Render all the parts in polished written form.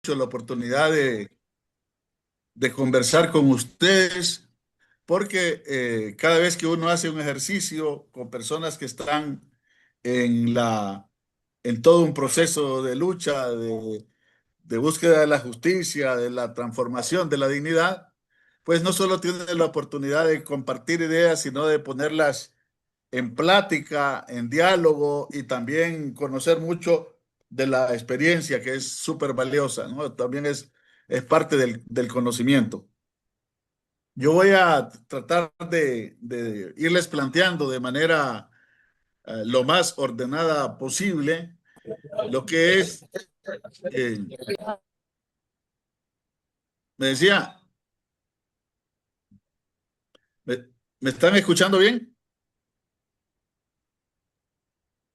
la oportunidad de conversar con ustedes, porque cada vez que uno hace un ejercicio con personas que están en en todo un proceso de lucha, de búsqueda de la justicia, de la transformación, de la dignidad, pues no solo tiene la oportunidad de compartir ideas, sino de ponerlas en plática, en diálogo y también conocer mucho de la experiencia que es súper valiosa, ¿no? También es parte del conocimiento. Yo voy a tratar de irles planteando de manera lo más ordenada posible lo que es, eh, me decía, ¿me, me están escuchando bien?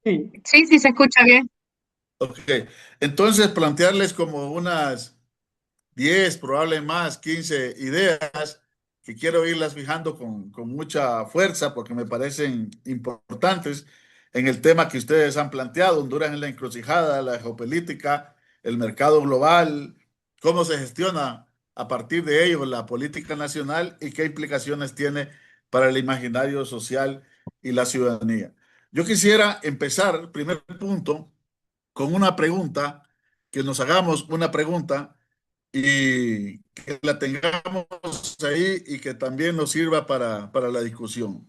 Sí, sí, sí, se escucha bien. Ok, entonces plantearles como unas 10 probablemente más, 15 ideas que quiero irlas fijando con mucha fuerza porque me parecen importantes en el tema que ustedes han planteado, Honduras en la encrucijada, la geopolítica, el mercado global, cómo se gestiona a partir de ello la política nacional y qué implicaciones tiene para el imaginario social y la ciudadanía. Yo quisiera empezar, primer punto, con una pregunta, que nos hagamos una pregunta y que la tengamos ahí y que también nos sirva para la discusión.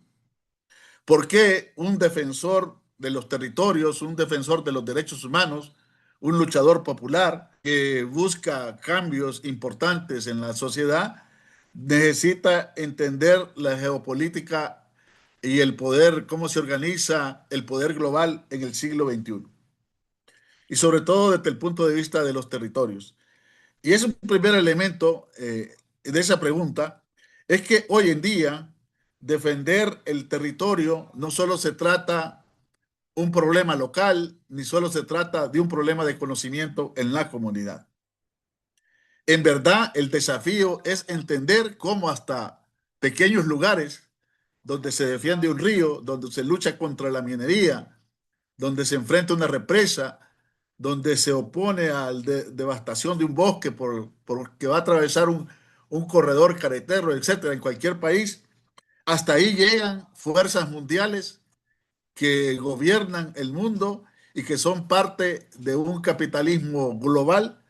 ¿Por qué un defensor de los territorios, un defensor de los derechos humanos, un luchador popular que busca cambios importantes en la sociedad, necesita entender la geopolítica y el poder, cómo se organiza el poder global en el siglo XXI? Y sobre todo desde el punto de vista de los territorios. Y es un primer elemento de esa pregunta, es que hoy en día defender el territorio no solo se trata un problema local, ni solo se trata de un problema de conocimiento en la comunidad. En verdad, el desafío es entender cómo hasta pequeños lugares donde se defiende un río, donde se lucha contra la minería, donde se enfrenta una represa, donde se opone a la devastación de un bosque porque va a atravesar un corredor carretero, etcétera, en cualquier país, hasta ahí llegan fuerzas mundiales que gobiernan el mundo y que son parte de un capitalismo global,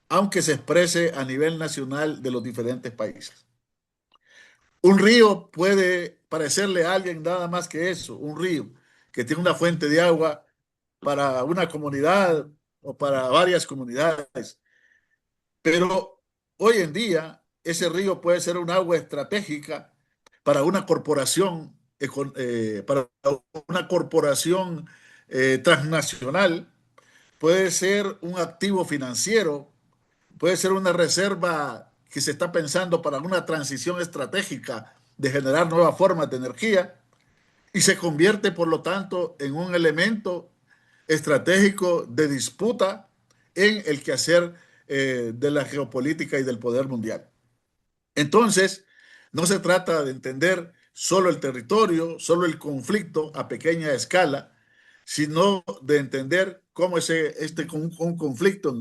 aunque se exprese a nivel nacional de los diferentes países. Un río puede parecerle a alguien nada más que eso, un río que tiene una fuente de agua para una comunidad o para varias comunidades. Pero hoy en día ese río puede ser un agua estratégica para una corporación, para una corporación transnacional, puede ser un activo financiero, puede ser una reserva que se está pensando para una transición estratégica de generar nuevas formas de energía y se convierte, por lo tanto, en un elemento estratégico de disputa en el quehacer de la geopolítica y del poder mundial. Entonces, no se trata de entender solo el territorio, solo el conflicto a pequeña escala, sino de entender cómo un conflicto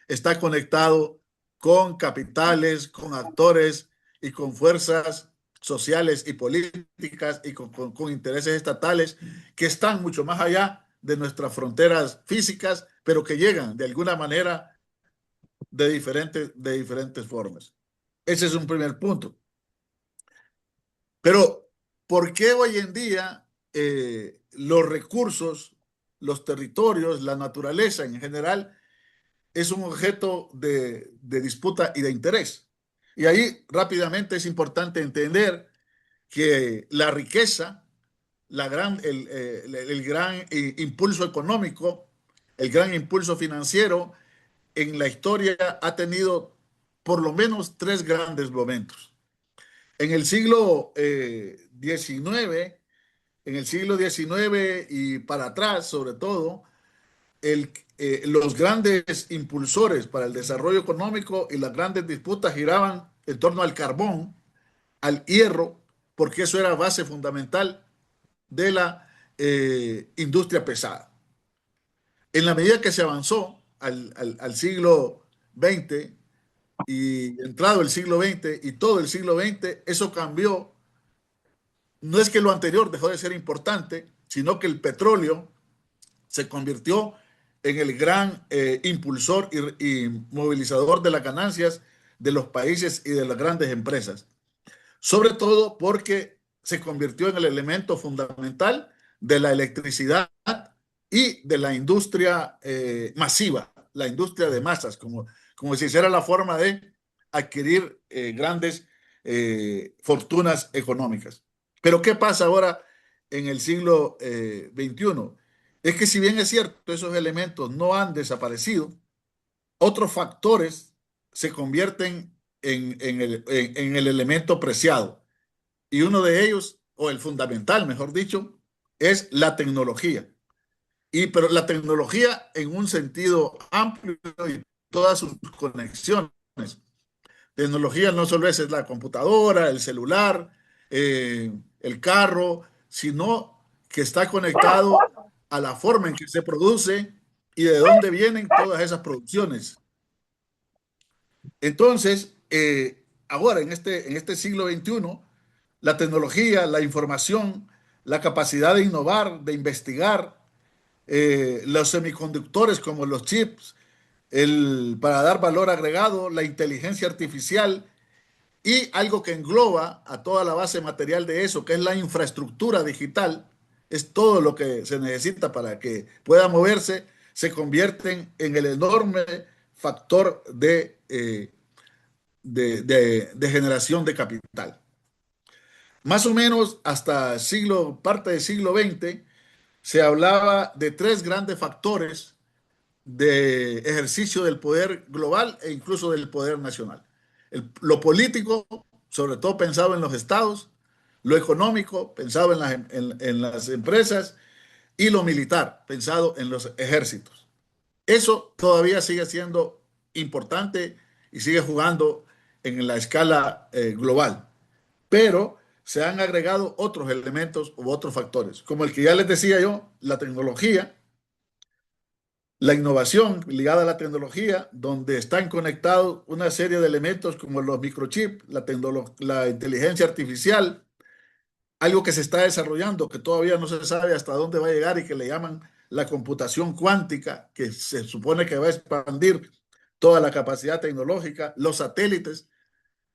está conectado con capitales, con actores y con fuerzas sociales y políticas y con intereses estatales que están mucho más allá de nuestras fronteras físicas, pero que llegan de alguna manera de diferentes formas. Ese es un primer punto. Pero, ¿por qué hoy en día los recursos, los territorios, la naturaleza en general es un objeto de disputa y de interés? Y ahí rápidamente es importante entender que la riqueza, el gran impulso económico, el gran impulso financiero en la historia ha tenido por lo menos tres grandes momentos. En el siglo XIX, en el siglo XIX y para atrás, sobre todo, los grandes impulsores para el desarrollo económico y las grandes disputas giraban en torno al carbón, al hierro, porque eso era base fundamental de la industria pesada. En la medida que se avanzó al siglo XX y entrado el siglo XX y todo el siglo XX, eso cambió. No es que lo anterior dejó de ser importante, sino que el petróleo se convirtió en el gran impulsor y movilizador de las ganancias de los países y de las grandes empresas. Sobre todo porque se convirtió en el elemento fundamental de la electricidad y de la industria masiva, la industria de masas, como si hiciera la forma de adquirir grandes fortunas económicas. Pero ¿qué pasa ahora en el siglo XXI? Es que si bien es cierto, esos elementos no han desaparecido, otros factores se convierten en el elemento preciado. Y uno de ellos, o el fundamental, mejor dicho, es la tecnología. Pero la tecnología en un sentido amplio y todas sus conexiones. Tecnología no solo es la computadora, el celular, el carro, sino que está conectado a la forma en que se produce y de dónde vienen todas esas producciones. Entonces, ahora en este siglo XXI, la tecnología, la información, la capacidad de innovar, de investigar, los semiconductores como los chips, para dar valor agregado, la inteligencia artificial y algo que engloba a toda la base material de eso, que es la infraestructura digital, es todo lo que se necesita para que pueda moverse, se convierten en el enorme factor de generación de capital. Más o menos hasta parte del siglo XX se hablaba de tres grandes factores de ejercicio del poder global e incluso del poder nacional. Lo político, sobre todo pensado en los estados, lo económico, pensado en las empresas, y lo militar, pensado en los ejércitos. Eso todavía sigue siendo importante y sigue jugando en la escala global, pero se han agregado otros elementos u otros factores, como el que ya les decía yo, la tecnología, la innovación ligada a la tecnología, donde están conectados una serie de elementos como los microchips, la inteligencia artificial, algo que se está desarrollando, que todavía no se sabe hasta dónde va a llegar y que le llaman la computación cuántica, que se supone que va a expandir toda la capacidad tecnológica, los satélites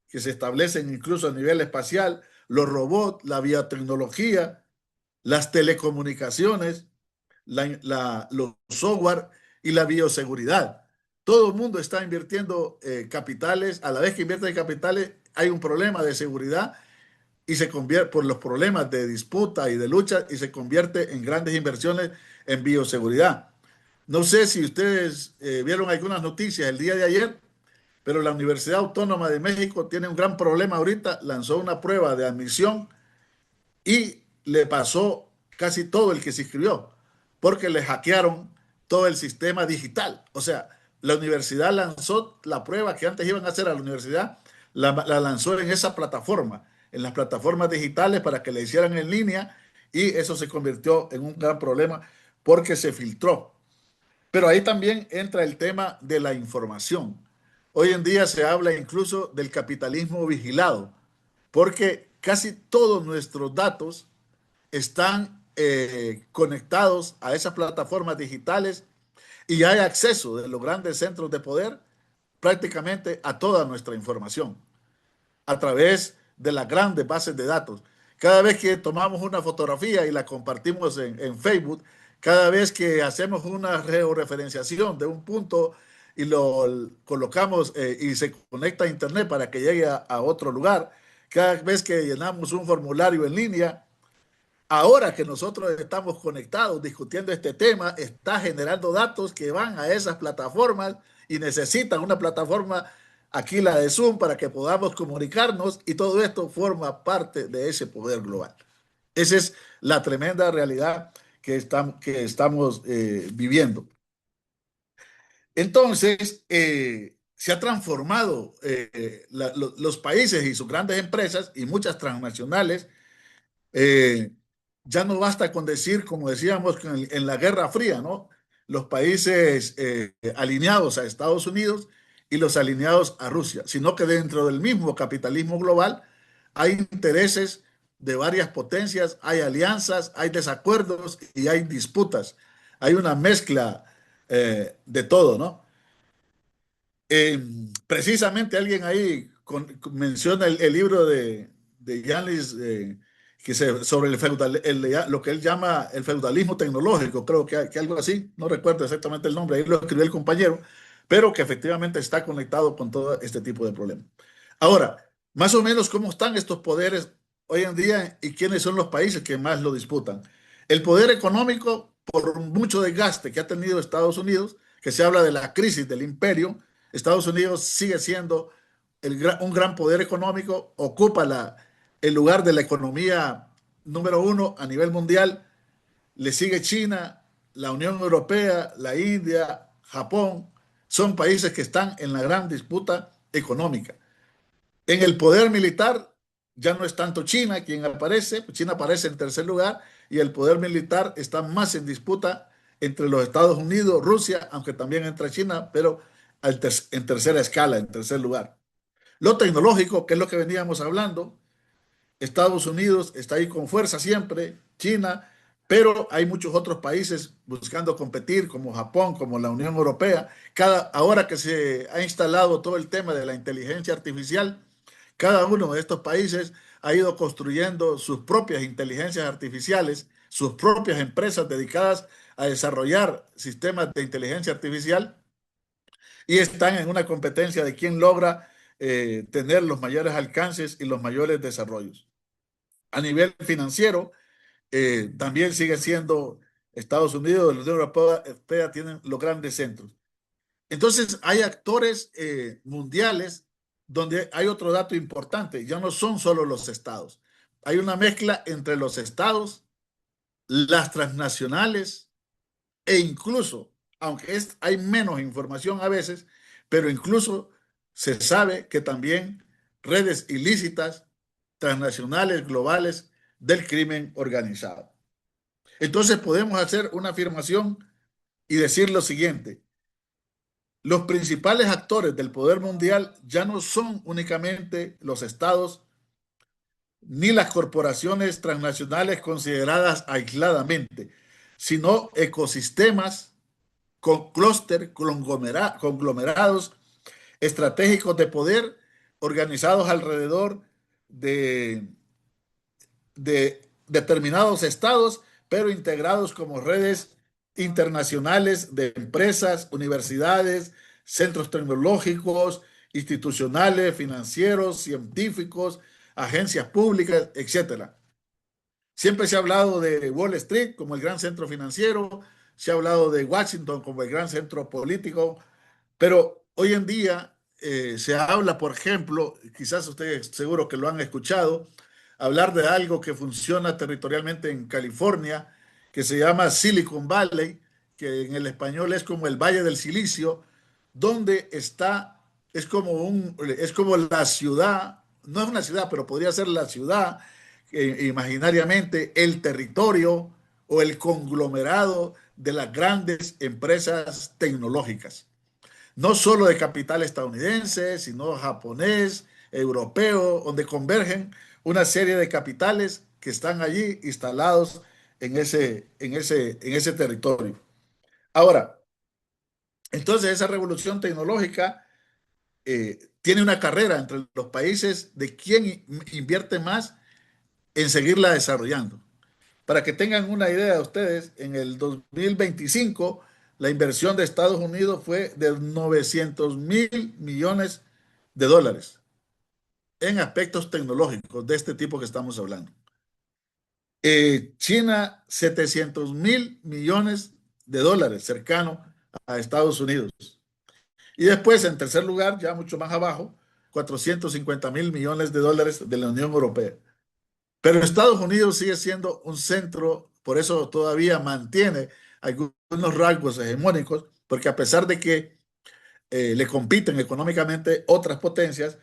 que se establecen incluso a nivel espacial, los robots, la biotecnología, las telecomunicaciones, los software y la bioseguridad. Todo el mundo está invirtiendo capitales. A la vez que invierte en capitales, hay un problema de seguridad y se convierte por los problemas de disputa y de lucha y se convierte en grandes inversiones en bioseguridad. No sé si ustedes vieron algunas noticias el día de ayer, pero la Universidad Autónoma de México tiene un gran problema ahorita. Lanzó una prueba de admisión y le pasó casi todo el que se inscribió, porque le hackearon todo el sistema digital. O sea, la universidad lanzó la prueba que antes iban a hacer a la universidad, la lanzó en esa plataforma, en las plataformas digitales para que la hicieran en línea y eso se convirtió en un gran problema porque se filtró. Pero ahí también entra el tema de la información. Hoy en día se habla incluso del capitalismo vigilado, porque casi todos nuestros datos están conectados a esas plataformas digitales y hay acceso de los grandes centros de poder prácticamente a toda nuestra información a través de las grandes bases de datos. Cada vez que tomamos una fotografía y la compartimos en Facebook, cada vez que hacemos una georreferenciación de un punto y lo colocamos y se conecta a Internet para que llegue a otro lugar, cada vez que llenamos un formulario en línea, ahora que nosotros estamos conectados discutiendo este tema, está generando datos que van a esas plataformas y necesitan una plataforma, aquí la de Zoom, para que podamos comunicarnos y todo esto forma parte de ese poder global. Esa es la tremenda realidad que estamos viviendo. Entonces, se ha transformado los países y sus grandes empresas y muchas transnacionales. eh, ya no basta con decir, como decíamos en la Guerra Fría, ¿no? Los países alineados a Estados Unidos y los alineados a Rusia, sino que dentro del mismo capitalismo global hay intereses de varias potencias, hay alianzas, hay desacuerdos y hay disputas. Hay una mezcla de todo, ¿no? Eh, Precisamente alguien ahí menciona el libro de Yanis sobre lo que él llama el feudalismo tecnológico, creo que algo así, no recuerdo exactamente el nombre, ahí lo escribió el compañero, pero que efectivamente está conectado con todo este tipo de problemas. Ahora, más o menos, ¿cómo están estos poderes hoy en día y quiénes son los países que más lo disputan? El poder económico, por mucho desgaste que ha tenido Estados Unidos, que se habla de la crisis del imperio, Estados Unidos sigue siendo un gran poder económico, ocupa el lugar de la economía número uno a nivel mundial, le sigue China, la Unión Europea, la India, Japón, son países que están en la gran disputa económica. En el poder militar ya no es tanto China quien aparece, China aparece en tercer lugar y el poder militar está más en disputa entre los Estados Unidos, Rusia, aunque también entra China, pero en tercera escala, en tercer lugar. Lo tecnológico, que es lo que veníamos hablando, Estados Unidos está ahí con fuerza siempre, China, pero hay muchos otros países buscando competir, como Japón, como la Unión Europea. Ahora que se ha instalado todo el tema de la inteligencia artificial, cada uno de estos países ha ido construyendo sus propias inteligencias artificiales, sus propias empresas dedicadas a desarrollar sistemas de inteligencia artificial y están en una competencia de quién logra tener los mayores alcances y los mayores desarrollos. A nivel financiero, también sigue siendo Estados Unidos, la Unión Europea tienen los grandes centros. Entonces, hay actores mundiales donde hay otro dato importante, ya no son solo los estados. Hay una mezcla entre los estados, las transnacionales e incluso, aunque hay menos información a veces, pero incluso se sabe que también redes ilícitas, transnacionales, globales del crimen organizado. Entonces podemos hacer una afirmación y decir lo siguiente: los principales actores del poder mundial ya no son únicamente los estados ni las corporaciones transnacionales consideradas aisladamente, sino ecosistemas con clúster, conglomerados estratégicos de poder organizados alrededor de, de determinados estados, pero integrados como redes internacionales de empresas, universidades, centros tecnológicos, institucionales, financieros, científicos, agencias públicas, etcétera. Siempre se ha hablado de Wall Street como el gran centro financiero, se ha hablado de Washington como el gran centro político, pero hoy en día se habla, por ejemplo, quizás ustedes seguro que lo han escuchado, hablar de algo que funciona territorialmente en California, que se llama Silicon Valley, que en el español es como el Valle del Silicio, donde está, es como la ciudad, no es una ciudad, pero podría ser la ciudad, imaginariamente, el territorio o el conglomerado de las grandes empresas tecnológicas no solo de capital estadounidense, sino japonés, europeo, donde convergen una serie de capitales que están allí instalados en ese territorio. Ahora, entonces esa revolución tecnológica tiene una carrera entre los países de quién invierte más en seguirla desarrollando. Para que tengan una idea ustedes, en el 2025 la inversión de Estados Unidos fue de 900.000 millones de dólares en aspectos tecnológicos de este tipo que estamos hablando. China, 700.000 millones de dólares, cercano a Estados Unidos. Y después, en tercer lugar, ya mucho más abajo, 450.000 millones de dólares de la Unión Europea. Pero Estados Unidos sigue siendo un centro, por eso todavía mantiene algunos rasgos hegemónicos, porque a pesar de que le compiten económicamente otras potencias,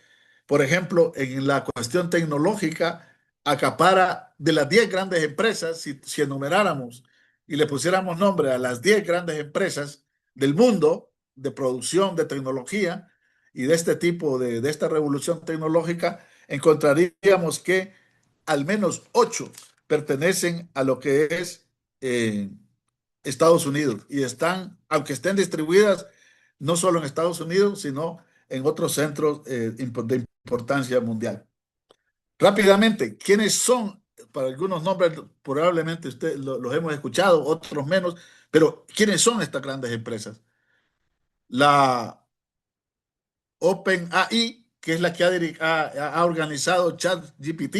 por ejemplo, en la cuestión tecnológica, acapara de las 10 grandes empresas, si enumeráramos y le pusiéramos nombre a las 10 grandes empresas del mundo de producción de tecnología, y de este tipo de esta revolución tecnológica, encontraríamos que al menos 8 pertenecen a lo que es eh, Estados Unidos y están, aunque estén distribuidas no solo en Estados Unidos, sino en otros centros de importancia mundial. Rápidamente, ¿quiénes son? Para algunos nombres probablemente ustedes los hemos escuchado, otros menos, pero ¿quiénes son estas grandes empresas? La OpenAI, que es la que ha organizado ChatGPT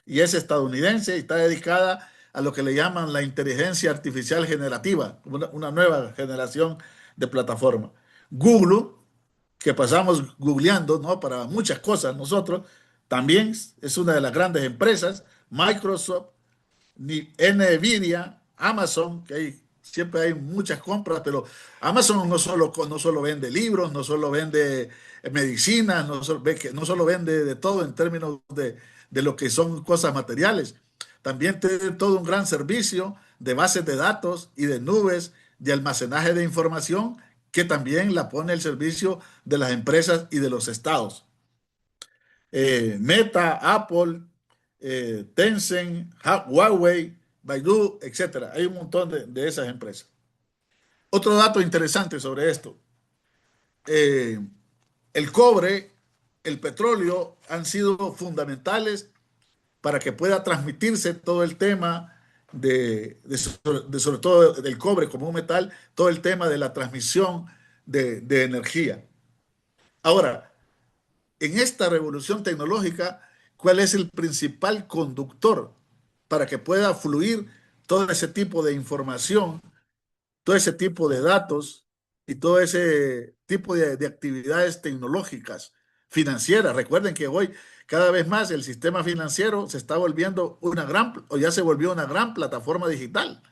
y es estadounidense y está dedicada a lo que le llaman la inteligencia artificial generativa, una nueva generación de plataforma. Google, que pasamos googleando, ¿no? Para muchas cosas nosotros, también es una de las grandes empresas. Microsoft, ni Nvidia, Amazon, que siempre hay muchas compras, pero Amazon no solo vende libros, no solo vende medicinas, no solo vende de todo en términos de lo que son cosas materiales. También tiene todo un gran servicio de bases de datos y de nubes de almacenaje de información que también la pone al servicio de las empresas y de los estados. Meta, Apple, Tencent, Huawei, Baidu, etcétera. Hay un montón de esas empresas. Otro dato interesante sobre esto. Eh, el cobre, el petróleo han sido fundamentales para que pueda transmitirse todo el tema sobre todo del cobre como un metal, todo el tema de la transmisión de energía. Ahora, en esta revolución tecnológica, ¿cuál es el principal conductor para que pueda fluir todo ese tipo de información, todo ese tipo de datos y todo ese tipo de actividades tecnológicas, financieras? Recuerden que hoy cada vez más el sistema financiero se está volviendo o ya se volvió una gran plataforma digital.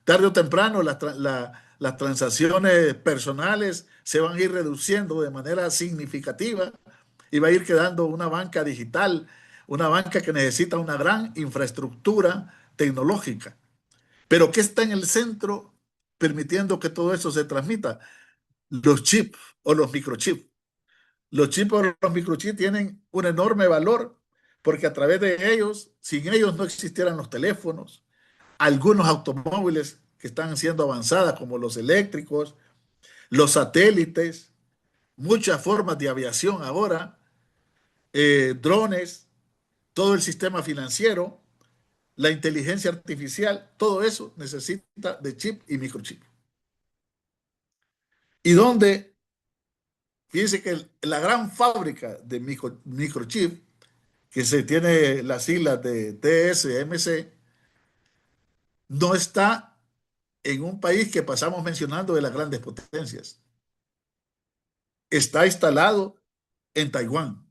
Tarde o temprano las transacciones personales se van a ir reduciendo de manera significativa y va a ir quedando una banca digital, una banca que necesita una gran infraestructura tecnológica. Pero ¿qué está en el centro permitiendo que todo eso se transmita? Los chips o los microchips. Los chips o los microchips tienen un enorme valor porque a través de ellos, sin ellos no existieran los teléfonos, algunos automóviles que están siendo avanzadas como los eléctricos, los satélites, muchas formas de aviación ahora, drones, todo el sistema financiero, la inteligencia artificial, todo eso necesita de chip y microchip. Y donde, fíjense que la gran fábrica de microchip, que se tiene las siglas de TSMC, no está en un país que pasamos mencionando de las grandes potencias. Está instalado en Taiwán.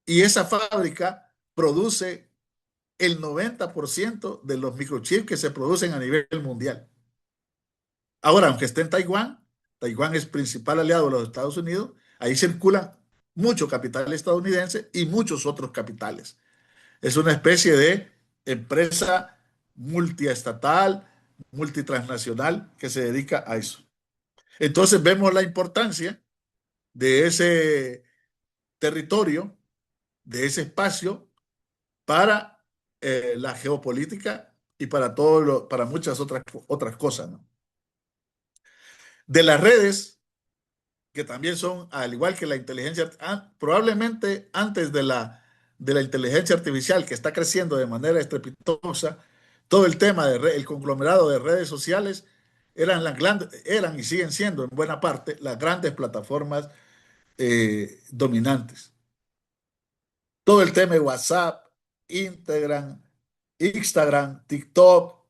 Y esa fábrica produce el 90% de los microchips que se producen a nivel mundial. Ahora, aunque esté en Taiwán, Taiwán es principal aliado de los Estados Unidos, ahí circulan mucho capital estadounidense y muchos otros capitales. Es una especie de empresa multiestatal, multitransnacional que se dedica a eso. Entonces vemos la importancia de ese territorio, de ese espacio para la geopolítica y para muchas otras cosas, ¿no? De las redes, que también son, al igual que la inteligencia, probablemente antes de la inteligencia artificial, que está creciendo de manera estrepitosa, todo el tema el conglomerado de redes sociales eran y siguen siendo en buena parte las grandes plataformas dominantes. Todo el tema de WhatsApp, Instagram, TikTok,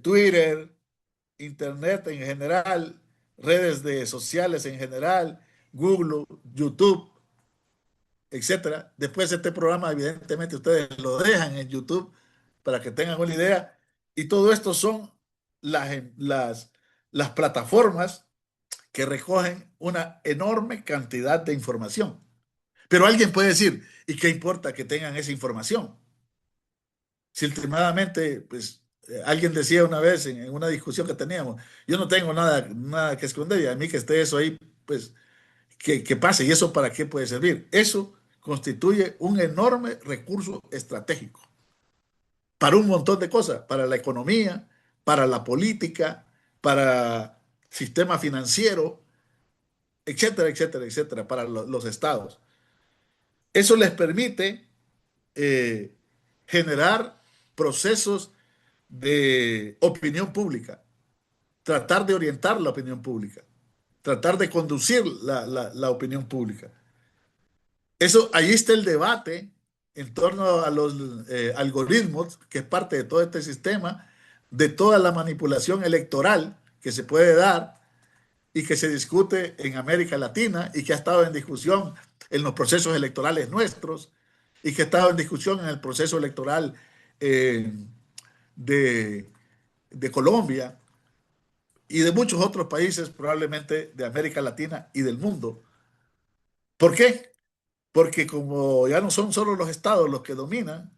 Twitter, Internet en general, redes sociales en general, Google, YouTube, etcétera. Después este programa, evidentemente, ustedes lo dejan en YouTube para que tengan una idea. Y todo esto son las plataformas que recogen una enorme cantidad de información. Pero alguien puede decir, ¿y qué importa que tengan esa información? Si últimamente, pues, alguien decía una vez en una discusión que teníamos, yo no tengo nada que esconder y a mí que esté eso ahí, pues, que pase. ¿Y eso para qué puede servir? Eso constituye un enorme recurso estratégico para un montón de cosas, para la economía, para la política, para sistema financiero, etcétera, etcétera, etcétera, para los estados. Eso les permite eh, generar procesos de opinión pública, tratar de orientar la opinión pública, tratar de conducir la opinión pública. Eso, ahí está el debate en torno a los algoritmos, que es parte de todo este sistema, de toda la manipulación electoral que se puede dar y que se discute en América Latina y que ha estado en discusión en los procesos electorales nuestros y que ha estado en discusión en el proceso electoral eh, de, de Colombia y de muchos otros países, probablemente de América Latina y del mundo. ¿Por qué? Porque como ya no son solo los estados los que dominan,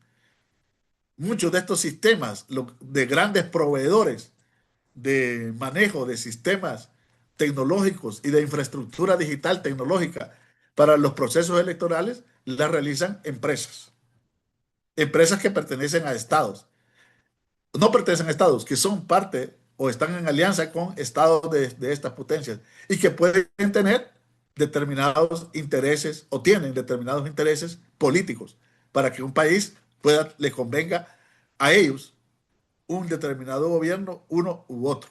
muchos de estos sistemas de grandes proveedores de manejo de sistemas tecnológicos y de infraestructura digital tecnológica para los procesos electorales la realizan empresas. Empresas que pertenecen a estados. No pertenecen a estados, que son parte o están en alianza con estados de estas potencias y que pueden tener determinados intereses o tienen determinados intereses políticos para que un país pueda, le convenga a ellos un determinado gobierno, uno u otro.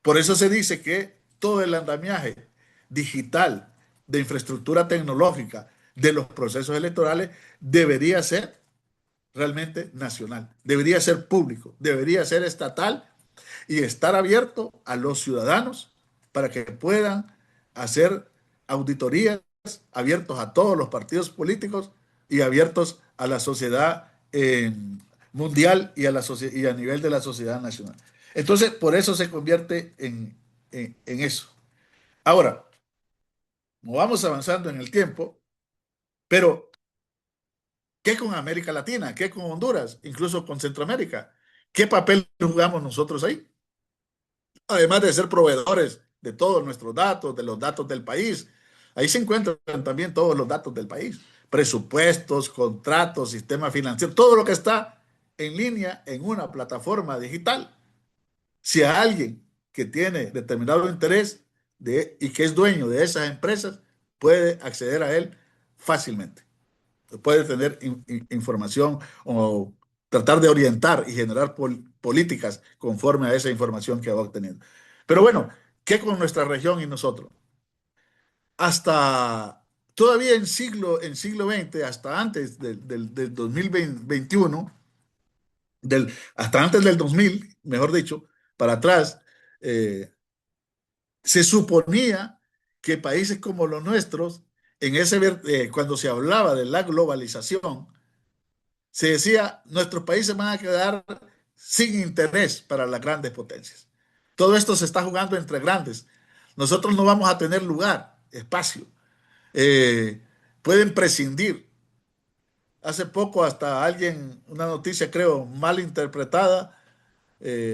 Por eso se dice que todo el andamiaje digital de infraestructura tecnológica de los procesos electorales debería ser realmente nacional, debería ser público, debería ser estatal y estar abierto a los ciudadanos para que puedan hacer auditorías abiertos a todos los partidos políticos y abiertos a la sociedad mundial y y a nivel de la sociedad nacional. Entonces, por eso se convierte en eso. Ahora, nos vamos avanzando en el tiempo, pero ¿qué con América Latina? ¿Qué con Honduras? Incluso con Centroamérica. ¿Qué papel jugamos nosotros ahí? Además de ser proveedores de todos nuestros datos, de los datos del país. Ahí se encuentran también todos los datos del país. Presupuestos, contratos, sistema financiero, todo lo que está en línea en una plataforma digital. Si a alguien que tiene determinado interés y que es dueño de esas empresas puede acceder a él fácilmente. Puede tener información o tratar de orientar y generar políticas conforme a esa información que va obteniendo. Pero bueno, ¿qué con nuestra región y nosotros? Hasta todavía en siglo XX, hasta antes del 2021, hasta antes del 2000, mejor dicho, para atrás, eh, se suponía que países como los nuestros, cuando se hablaba de la globalización, se decía, nuestros países van a quedar sin interés para las grandes potencias. Todo esto se está jugando entre grandes. Nosotros no vamos a tener lugar, espacio. Eh, Pueden prescindir. Hace poco hasta alguien, una noticia creo mal interpretada,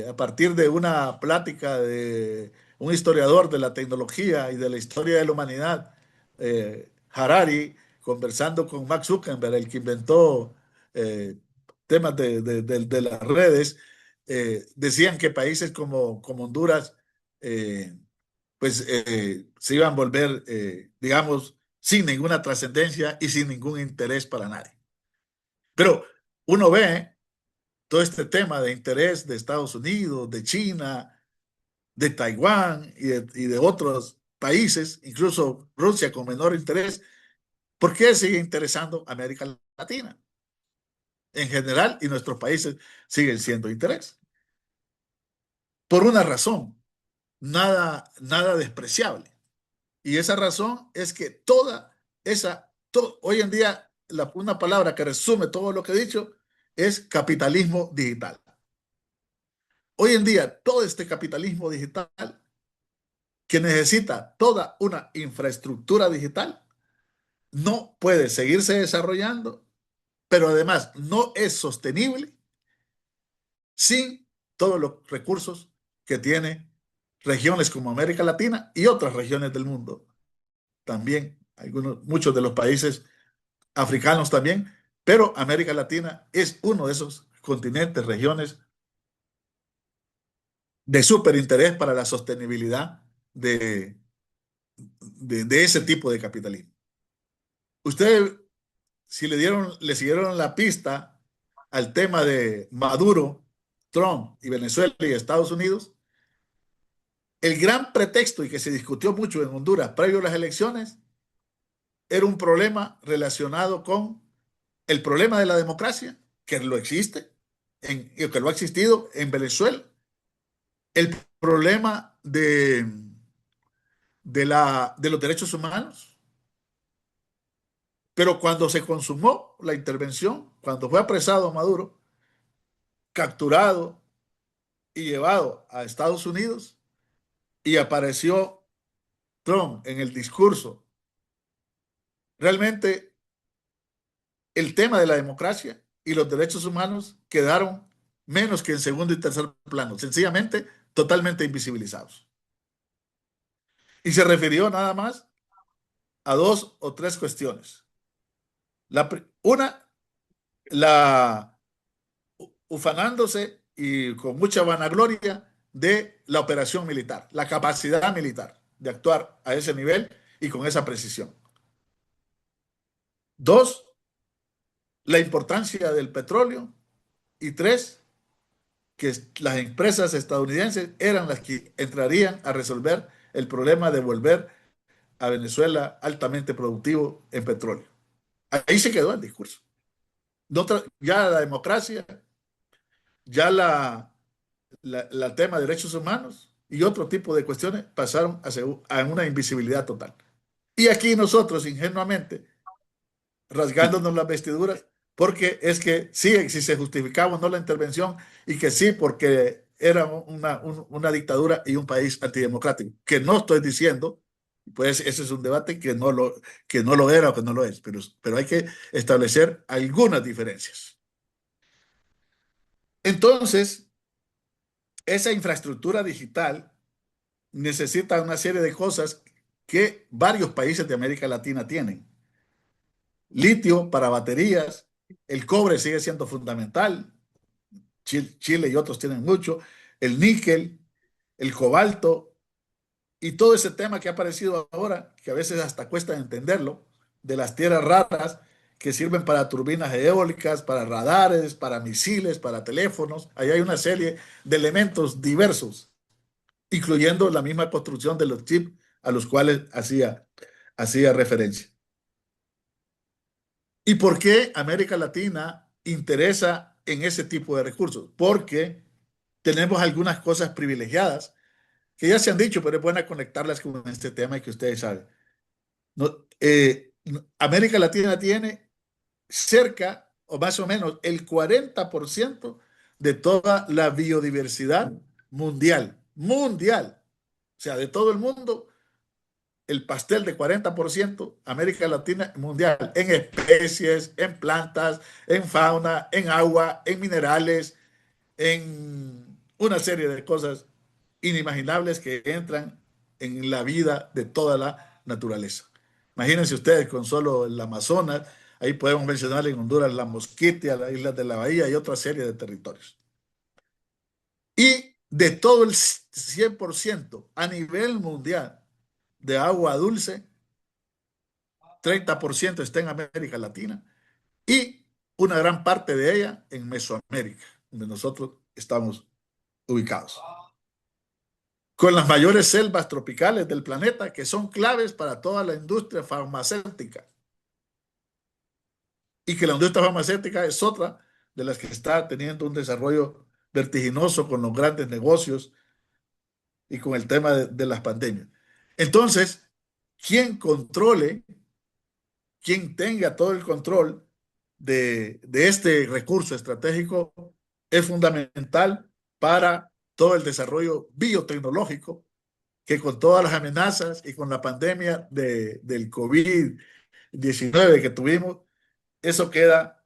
a partir de una plática de un historiador de la tecnología y de la historia de la humanidad, Harari, conversando con Max Zuckerberg, el que inventó eh, temas de las redes, decían que países como Honduras se iban a volver, digamos, sin ninguna trascendencia y sin ningún interés para nadie. Pero uno ve todo este tema de interés de Estados Unidos, de China, de Taiwán y de otros países, incluso Rusia con menor interés, ¿por qué sigue interesando América Latina? En general, y nuestros países siguen siendo de interés. Por una razón, nada despreciable. Y esa razón es que hoy en día, una palabra que resume todo lo que he dicho es capitalismo digital. Hoy en día, todo este capitalismo digital que necesita toda una infraestructura digital no puede seguirse desarrollando, pero además no es sostenible sin todos los recursos que tiene regiones como América Latina y otras regiones del mundo. también, muchos de los países africanos también, pero América Latina es uno de esos continentes, regiones de súper interés para la sostenibilidad de, de ese tipo de capitalismo. Ustedes, si le siguieron la pista al tema de Maduro, Trump y Venezuela y Estados Unidos, el gran pretexto y que se discutió mucho en Honduras previo a las elecciones era un problema relacionado con el problema de la democracia, que lo existe, que lo ha existido en Venezuela, el problema de los derechos humanos, pero cuando se consumó la intervención, cuando fue apresado Maduro, capturado y llevado a Estados Unidos, y apareció Trump en el discurso, realmente el tema de la democracia y los derechos humanos quedaron menos que en segundo y tercer plano, sencillamente totalmente invisibilizados. Y se refirió nada más a dos o tres cuestiones. Una, la ufanándose y con mucha vanagloria de la operación militar, la capacidad militar de actuar a ese nivel y con esa precisión. Dos, la importancia del petróleo. Y tres, que las empresas estadounidenses eran las que entrarían a resolver el problema de volver a Venezuela altamente productivo en petróleo. Ahí se quedó el discurso. Ya la democracia, ya la tema de derechos humanos y otro tipo de cuestiones pasaron a una invisibilidad total. Y aquí nosotros, ingenuamente, rasgándonos las vestiduras, porque es que sí, si se justificaba o no la intervención, y que sí, porque era una dictadura y un país antidemocrático, que no estoy diciendo, pues ese es un debate que no lo era o que no lo es, pero hay que establecer algunas diferencias. Entonces, esa infraestructura digital necesita una serie de cosas que varios países de América Latina tienen. Litio para baterías, el cobre sigue siendo fundamental, Chile y otros tienen mucho, el níquel, el cobalto y todo ese tema que ha aparecido ahora, que a veces hasta cuesta entenderlo, de las tierras raras que sirven para turbinas eólicas, para radares, para misiles, para teléfonos. Ahí hay una serie de elementos diversos, incluyendo la misma construcción de los chips a los cuales hacía referencia. ¿Y por qué América Latina interesa en ese tipo de recursos? Porque tenemos algunas cosas privilegiadas que ya se han dicho, pero es buena conectarlas con este tema y que ustedes saben. No, América Latina tiene cerca o más o menos el 40% de toda la biodiversidad mundial. Mundial. O sea, de todo el mundo, el pastel de 40%, América Latina mundial, en especies, en plantas, en fauna, en agua, en minerales, en una serie de cosas inimaginables que entran en la vida de toda la naturaleza. Imagínense ustedes con solo el Amazonas, ahí podemos mencionar en Honduras la Mosquitia, las islas de la Bahía y otra serie de territorios. Y de todo el 100% a nivel mundial de agua dulce, 30% está en América Latina y una gran parte de ella en Mesoamérica, donde nosotros estamos ubicados. Con las mayores selvas tropicales del planeta que son claves para toda la industria farmacéutica. Y que la industria farmacéutica es otra de las que está teniendo un desarrollo vertiginoso con los grandes negocios y con el tema de las pandemias. Entonces, quien controle, quien tenga todo el control de este recurso estratégico es fundamental para todo el desarrollo biotecnológico que con todas las amenazas y con la pandemia del COVID-19 que tuvimos, eso queda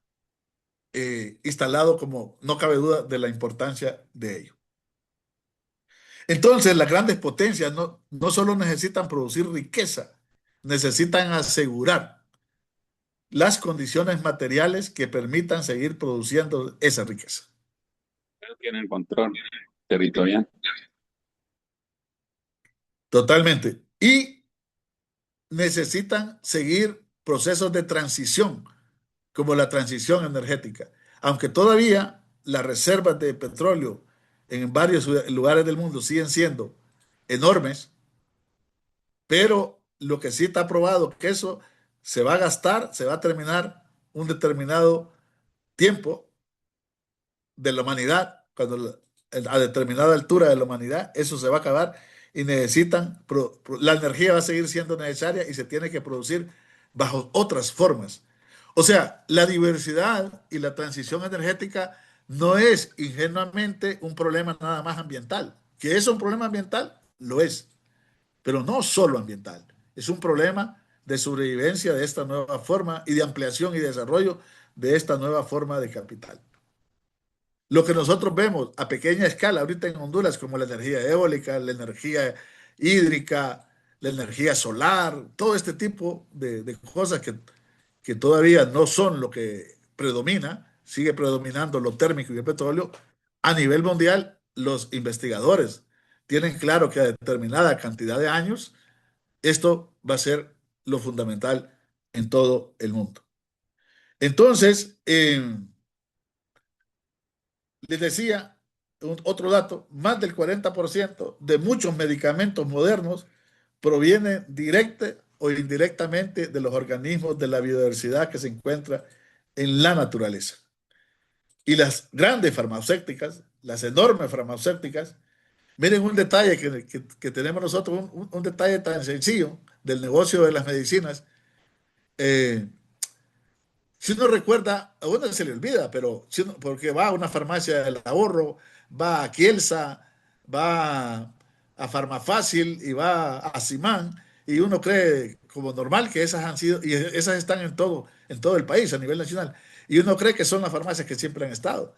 instalado como no cabe duda de la importancia de ello. Entonces, las grandes potencias no solo necesitan producir riqueza, necesitan asegurar las condiciones materiales que permitan seguir produciendo esa riqueza. Tienen control territorial. Totalmente. Y necesitan seguir procesos de transición, como la transición energética. Aunque todavía las reservas de petróleo en varios lugares del mundo siguen siendo enormes, pero lo que sí está probado que eso se va a gastar, se va a terminar un determinado tiempo de la humanidad, cuando a determinada altura de la humanidad, eso se va a acabar y necesitan, la energía va a seguir siendo necesaria y se tiene que producir bajo otras formas. O sea, la diversidad y la transición energética no es ingenuamente un problema nada más ambiental. ¿Que es un problema ambiental? Lo es, pero no solo ambiental. Es un problema de sobrevivencia de esta nueva forma y de ampliación y desarrollo de esta nueva forma de capital. Lo que nosotros vemos a pequeña escala ahorita en Honduras, como la energía eólica, la energía hídrica, la energía solar, todo este tipo de cosas que todavía no son lo que predomina, sigue predominando lo térmico y el petróleo, a nivel mundial los investigadores tienen claro que a determinada cantidad de años esto va a ser lo fundamental en todo el mundo. Entonces, les decía otro dato, más del 40% de muchos medicamentos modernos provienen directa o indirectamente de los organismos de la biodiversidad que se encuentra en la naturaleza. Y las grandes farmacéuticas, las enormes farmacéuticas, miren un detalle que tenemos nosotros, un detalle tan sencillo del negocio de las medicinas. Si uno recuerda, a uno se le olvida, pero si uno, porque va a una farmacia del ahorro, va a Kielsa, va a Farmafácil y va a Simán, y uno cree como normal que esas han sido, y esas están en todo el país a nivel nacional, y uno cree que son las farmacias que siempre han estado.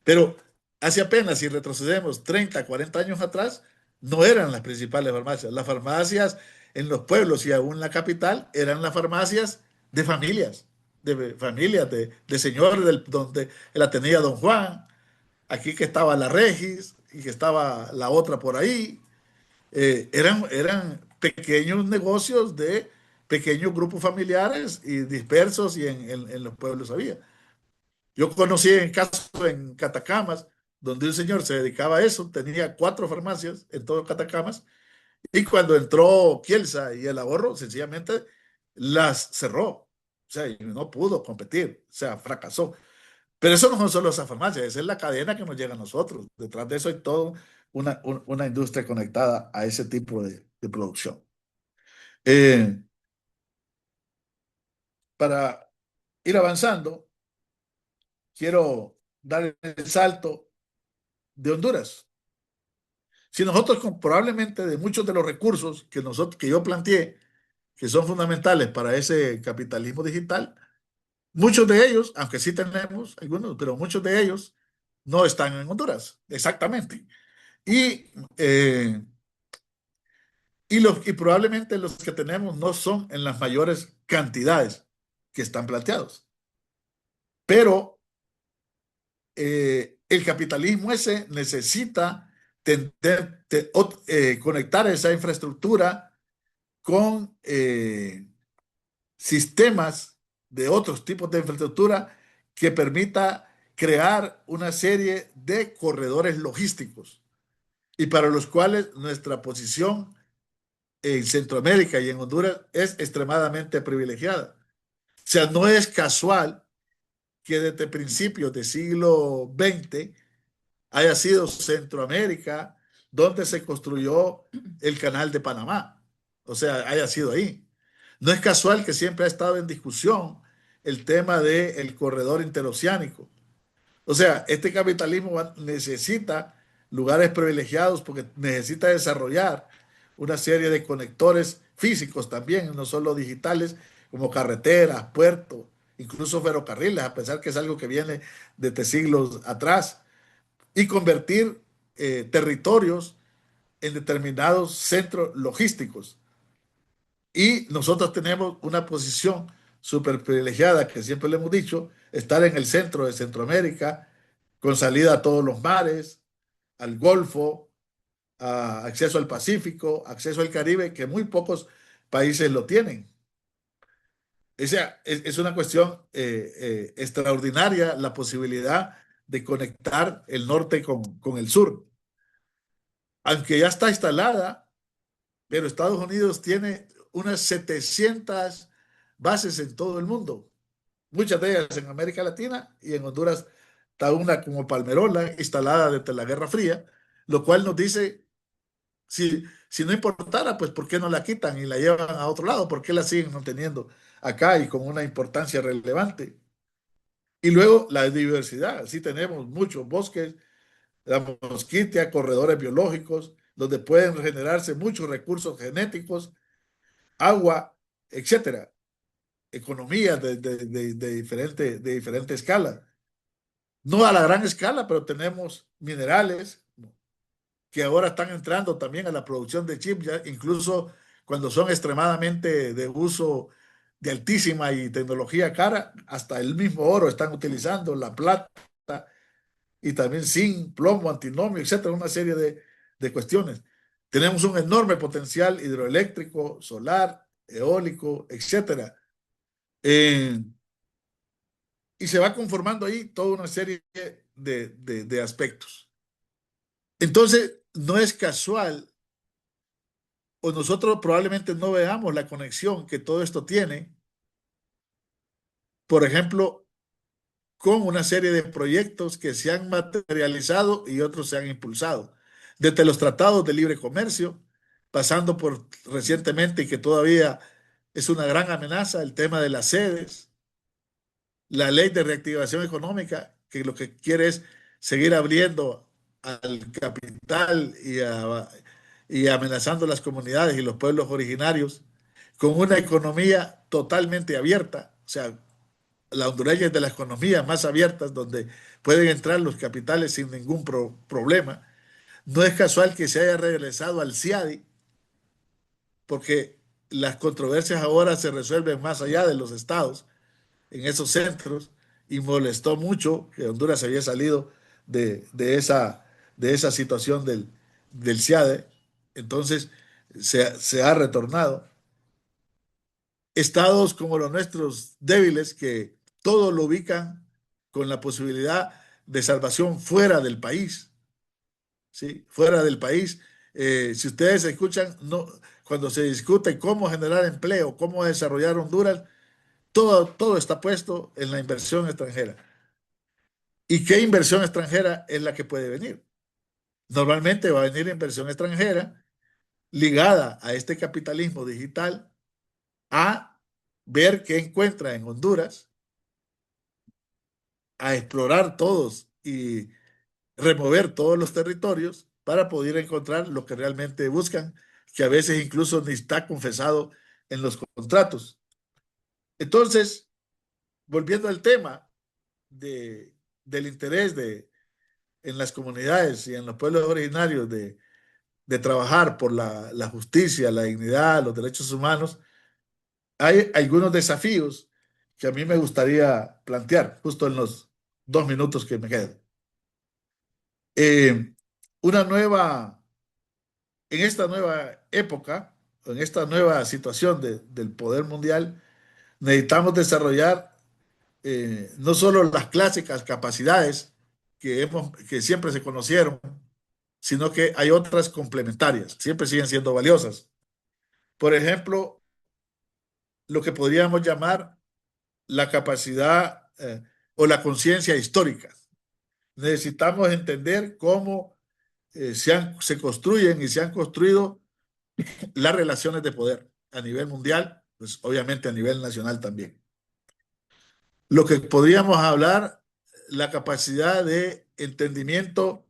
Pero hace apenas, si retrocedemos 30, 40 años atrás, no eran las principales farmacias. Las farmacias en los pueblos y aún en la capital eran las farmacias de familias, de señores, donde la tenía Don Juan, aquí que estaba la Regis y que estaba la otra por ahí. Eran pequeños negocios de pequeños grupos familiares y dispersos y en los pueblos había. Yo conocí en caso en Catacamas, donde un señor se dedicaba a eso, tenía 4 farmacias en todo Catacamas, y cuando entró Kielsa y el ahorro, sencillamente las cerró. O sea, y no pudo competir, o sea, fracasó. Pero eso no son solo esas farmacias, esa es la cadena que nos llega a nosotros. Detrás de eso hay toda una industria conectada a ese tipo de producción. Eh, para ir avanzando, quiero dar el salto de Honduras. Si nosotros probablemente de muchos de los recursos que yo planteé, que son fundamentales para ese capitalismo digital, muchos de ellos, aunque sí tenemos algunos, pero muchos de ellos no están en Honduras, exactamente. Y, eh, y probablemente los que tenemos no son en las mayores cantidades que están planteados. Pero el capitalismo ese necesita conectar esa infraestructura con sistemas de otros tipos de infraestructura que permita crear una serie de corredores logísticos y para los cuales nuestra posición en Centroamérica y en Honduras es extremadamente privilegiada. O sea, no es casual que desde principios del siglo XX haya sido Centroamérica donde se construyó el canal de Panamá. O sea, haya sido ahí. No es casual que siempre ha estado en discusión el tema del corredor interoceánico. O sea, este capitalismo necesita lugares privilegiados porque necesita desarrollar una serie de conectores físicos también, no solo digitales, como carreteras, puertos, incluso ferrocarriles, a pesar que es algo que viene desde siglos atrás, y convertir territorios en determinados centros logísticos. Y nosotros tenemos una posición súper privilegiada, que siempre le hemos dicho, estar en el centro de Centroamérica, con salida a todos los mares, al Golfo, acceso al Pacífico, acceso al Caribe, que muy pocos países lo tienen. O sea, es una cuestión extraordinaria la posibilidad de conectar el norte con el sur. Aunque ya está instalada, pero Estados Unidos tiene unas 700 bases en todo el mundo, muchas de ellas en América Latina, y en Honduras está una como Palmerola, instalada desde la Guerra Fría, lo cual nos dice, si no importara, pues ¿por qué no la quitan y la llevan a otro lado? ¿Por qué la siguen manteniendo acá y con una importancia relevante? Y luego la diversidad, sí tenemos muchos bosques, la mosquitia, corredores biológicos, donde pueden generarse muchos recursos genéticos, agua, etcétera, economías de diferente escala. No a la gran escala, pero tenemos minerales que ahora están entrando también a la producción de chips, ya incluso cuando son extremadamente de uso de altísima y tecnología cara, hasta el mismo oro están utilizando, la plata y también zinc, plomo, antinomio, etcétera, una serie de cuestiones. Tenemos un enorme potencial hidroeléctrico, solar, eólico, etcétera. Eh, y se va conformando ahí toda una serie de aspectos. Entonces, no es casual, o nosotros probablemente no veamos la conexión que todo esto tiene, por ejemplo, con una serie de proyectos que se han materializado y otros se han impulsado. Desde los tratados de libre comercio, pasando por recientemente y que todavía es una gran amenaza, el tema de las sedes, la ley de reactivación económica, que lo que quiere es seguir abriendo al capital y amenazando las comunidades y los pueblos originarios con una economía totalmente abierta, o sea, la hondureña es de las economías más abiertas donde pueden entrar los capitales sin ningún problema. No es casual que se haya regresado al CIADI, porque las controversias ahora se resuelven más allá de los estados, en esos centros, y molestó mucho que Honduras había salido de esa situación del CIADE. Entonces se ha retornado. Estados como los nuestros débiles, que todo lo ubican con la posibilidad de salvación fuera del país, ¿sí? Fuera del país. Si ustedes escuchan, no, cuando se discute cómo generar empleo, cómo desarrollar Honduras, todo está puesto en la inversión extranjera. ¿Y qué inversión extranjera es la que puede venir? Normalmente va a venir inversión extranjera ligada a este capitalismo digital, a ver qué encuentra en Honduras, a explorar todos y remover todos los territorios para poder encontrar lo que realmente buscan, que a veces incluso ni está confesado en los contratos. Entonces, volviendo al tema del interés en las comunidades y en los pueblos originarios de trabajar por la justicia, la dignidad, los derechos humanos, hay algunos desafíos que a mí me gustaría plantear justo en los 2 minutos que me quedan. Eh, una nueva, en esta nueva época, en esta nueva situación del poder mundial, necesitamos desarrollar no solo las clásicas capacidades que siempre se conocieron, sino que hay otras complementarias, siempre siguen siendo valiosas. Por ejemplo, lo que podríamos llamar la capacidad o la conciencia histórica. Necesitamos entender cómo se construyen y se han construido las relaciones de poder a nivel mundial, pues obviamente a nivel nacional también. Lo que podríamos hablar, la capacidad de entendimiento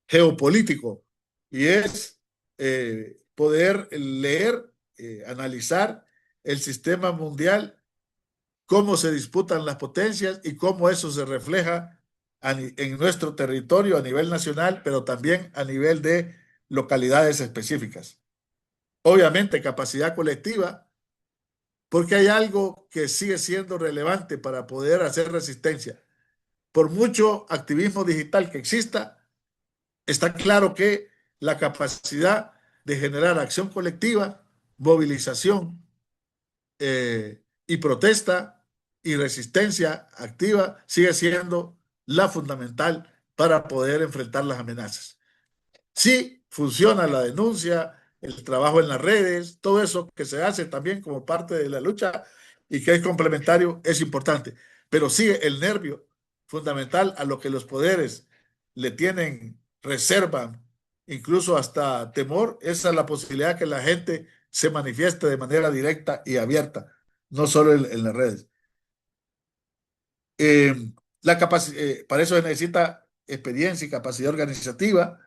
geopolítico, y es poder leer, analizar el sistema mundial, cómo se disputan las potencias y cómo eso se refleja en nuestro territorio a nivel nacional, pero también a nivel de localidades específicas. Obviamente, capacidad colectiva, porque hay algo que sigue siendo relevante para poder hacer resistencia. Por mucho activismo digital que exista, está claro que la capacidad de generar acción colectiva, movilización y protesta y resistencia activa sigue siendo la fundamental para poder enfrentar las amenazas. Sí, funciona la denuncia, el trabajo en las redes, todo eso que se hace también como parte de la lucha y que es complementario, es importante. Pero sigue el nervio fundamental a lo que los poderes le tienen reserva, incluso hasta temor, esa es la posibilidad que la gente se manifieste de manera directa y abierta, no solo en las redes. Eh, para eso se necesita experiencia y capacidad organizativa,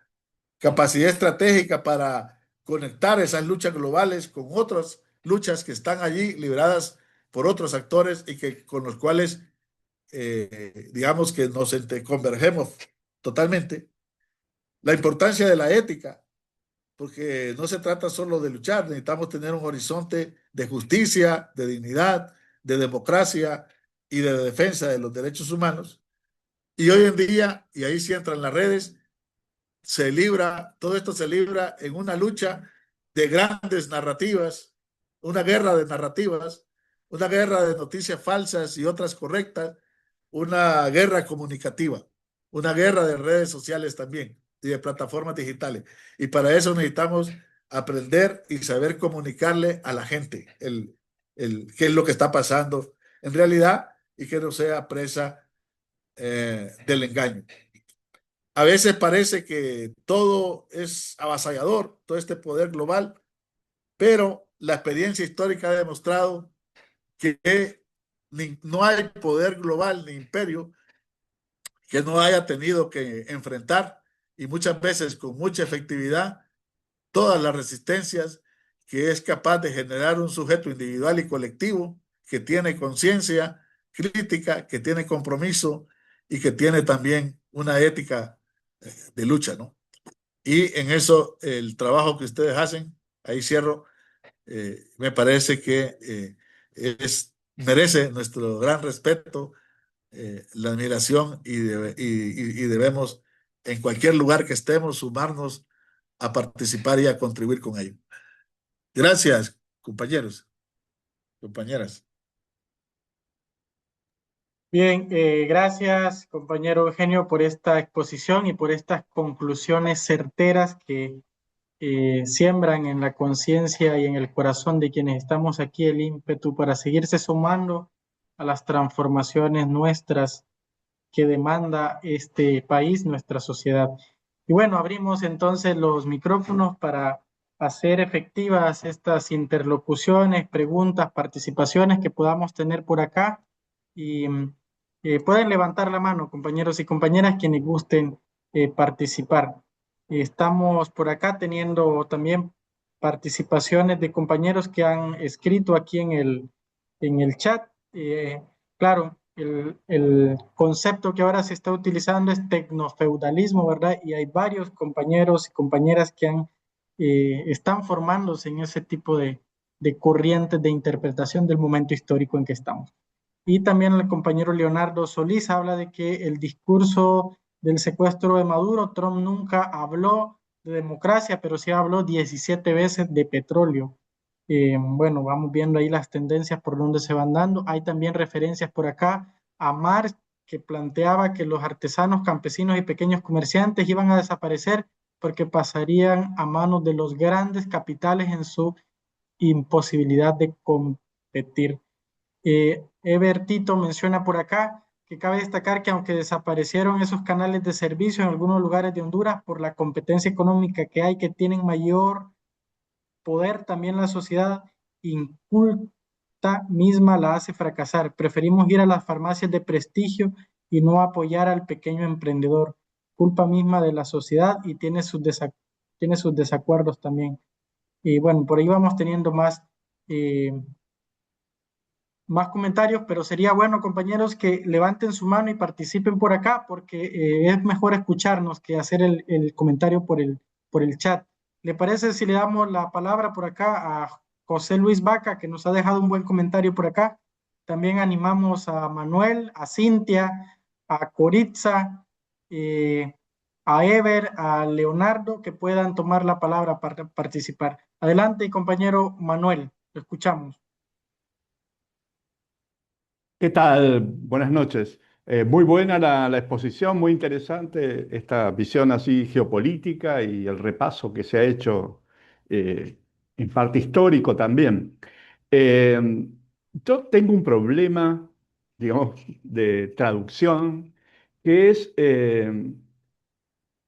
capacidad estratégica para conectar esas luchas globales con otras luchas que están allí liberadas por otros actores y que con los cuales digamos que nos convergemos totalmente. La importancia de la ética, porque no se trata solo de luchar, necesitamos tener un horizonte de justicia, de dignidad, de democracia y de defensa de los derechos humanos. Y hoy en día, y ahí sí entran las redes, todo esto se libra en una lucha de grandes narrativas, una guerra de narrativas, una guerra de noticias falsas y otras correctas, una guerra comunicativa, una guerra de redes sociales también y de plataformas digitales. Y para eso necesitamos aprender y saber comunicarle a la gente qué es lo que está pasando en realidad y que no sea presa del engaño. A veces parece que todo es avasallador, todo este poder global, pero la experiencia histórica ha demostrado que no hay poder global ni imperio que no haya tenido que enfrentar y muchas veces con mucha efectividad todas las resistencias que es capaz de generar un sujeto individual y colectivo que tiene conciencia crítica, que tiene compromiso y que tiene también una ética de lucha, ¿no? Y en eso, el trabajo que ustedes hacen, ahí cierro, me parece que merece nuestro gran respeto, la admiración y debemos, en cualquier lugar que estemos, sumarnos a participar y a contribuir con ello. Gracias, compañeros, compañeras. Bien, gracias, compañero Eugenio, por esta exposición y por estas conclusiones certeras que siembran en la conciencia y en el corazón de quienes estamos aquí el ímpetu para seguirse sumando a las transformaciones nuestras que demanda este país, nuestra sociedad. Y bueno, abrimos entonces los micrófonos para hacer efectivas estas interlocuciones, preguntas, participaciones que podamos tener por acá. Y pueden levantar la mano, compañeros y compañeras, quienes gusten participar. Estamos por acá teniendo también participaciones de compañeros que han escrito aquí en el chat. Claro, el concepto que ahora se está utilizando es tecnofeudalismo, ¿verdad? Y hay varios compañeros y compañeras que están formándose en ese tipo de corrientes de interpretación del momento histórico en que estamos. Y también el compañero Leonardo Solís habla de que el discurso del secuestro de Maduro, Trump nunca habló de democracia, pero sí habló 17 veces de petróleo. Bueno, vamos viendo ahí las tendencias por donde se van dando. Hay también referencias por acá a Marx, que planteaba que los artesanos, campesinos y pequeños comerciantes iban a desaparecer porque pasarían a manos de los grandes capitales en su imposibilidad de competir. Ebertito menciona por acá que cabe destacar que aunque desaparecieron esos canales de servicio en algunos lugares de Honduras por la competencia económica que hay, que tienen mayor poder, también la sociedad inculta misma la hace fracasar. Preferimos ir a las farmacias de prestigio y no apoyar al pequeño emprendedor. Culpa misma de la sociedad y tiene sus desacuerdos también. Y bueno, por ahí vamos teniendo más comentarios, pero sería bueno, compañeros, que levanten su mano y participen por acá, porque es mejor escucharnos que hacer el comentario por el chat. ¿Le parece si le damos la palabra por acá a José Luis Vaca, que nos ha dejado un buen comentario por acá. También animamos a Manuel, a Cintia, a Coritza, a Ever, a Leonardo, que puedan tomar la palabra para participar. Adelante, compañero Manuel, lo escuchamos. ¿Qué tal? Buenas noches. Muy buena la exposición, muy interesante esta visión así geopolítica y el repaso que se ha hecho, en parte histórico también. Eh, yo tengo un problema, digamos, de traducción, que es,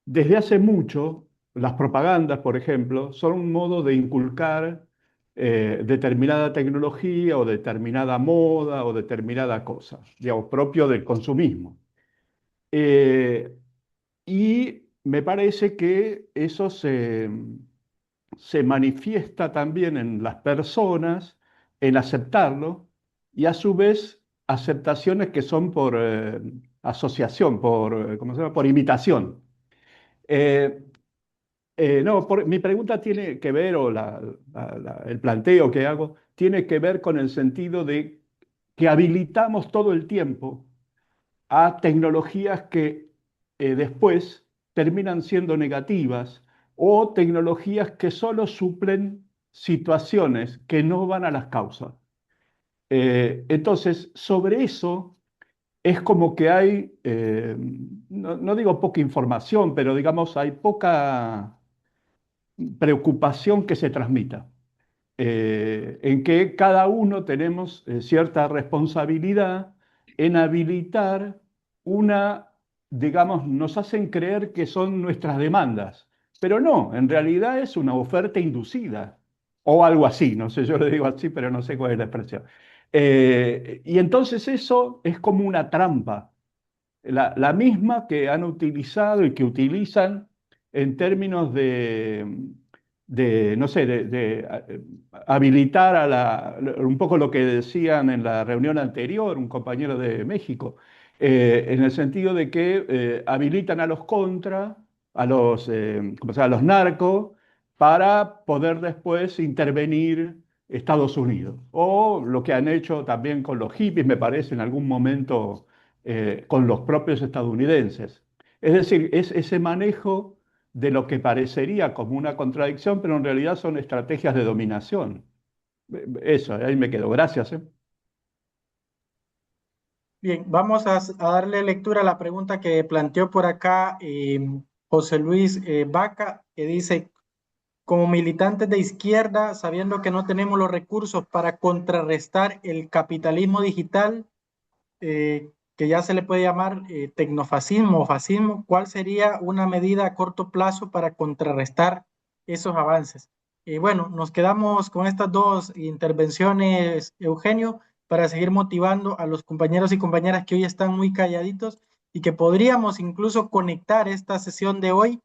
desde hace mucho, las propagandas, por ejemplo, son un modo de inculcar determinada tecnología o determinada moda o determinada cosa, digamos, propio del consumismo. Eh, y me parece que eso se manifiesta también en las personas, en aceptarlo, y a su vez aceptaciones que son por asociación, ¿cómo se llama? Por imitación. Eh, no, mi pregunta tiene que ver, o el planteo que hago, tiene que ver con el sentido de que habilitamos todo el tiempo a tecnologías que después terminan siendo negativas o tecnologías que solo suplen situaciones que no van a las causas. Entonces, sobre eso es como que hay, no digo poca información, pero digamos hay poca preocupación que se transmita, en que cada uno tenemos cierta responsabilidad en habilitar una, digamos, nos hacen creer que son nuestras demandas, pero no, en realidad es una oferta inducida o algo así, no sé, yo le digo así, pero no sé cuál es la expresión. Y entonces eso es como una trampa, la misma que han utilizado y que utilizan en términos no sé, habilitar un poco lo que decían en la reunión anterior, un compañero de México, en el sentido de que habilitan a los contra, ¿cómo se llama? A los narcos, para poder después intervenir Estados Unidos. O lo que han hecho también con los hippies, me parece, en algún momento con los propios estadounidenses. Es decir, es ese manejo de lo que parecería como una contradicción, pero en realidad son estrategias de dominación. Eso, ahí me quedo. Gracias. Bien, vamos a darle lectura a la pregunta que planteó por acá José Luis Vaca, que dice, como militantes de izquierda, sabiendo que no tenemos los recursos para contrarrestar el capitalismo digital, que ya se le puede llamar tecnofascismo o fascismo, ¿cuál sería una medida a corto plazo para contrarrestar esos avances? Bueno, nos quedamos con estas dos intervenciones, Eugenio, para seguir motivando a los compañeros y compañeras que hoy están muy calladitos y que podríamos incluso conectar esta sesión de hoy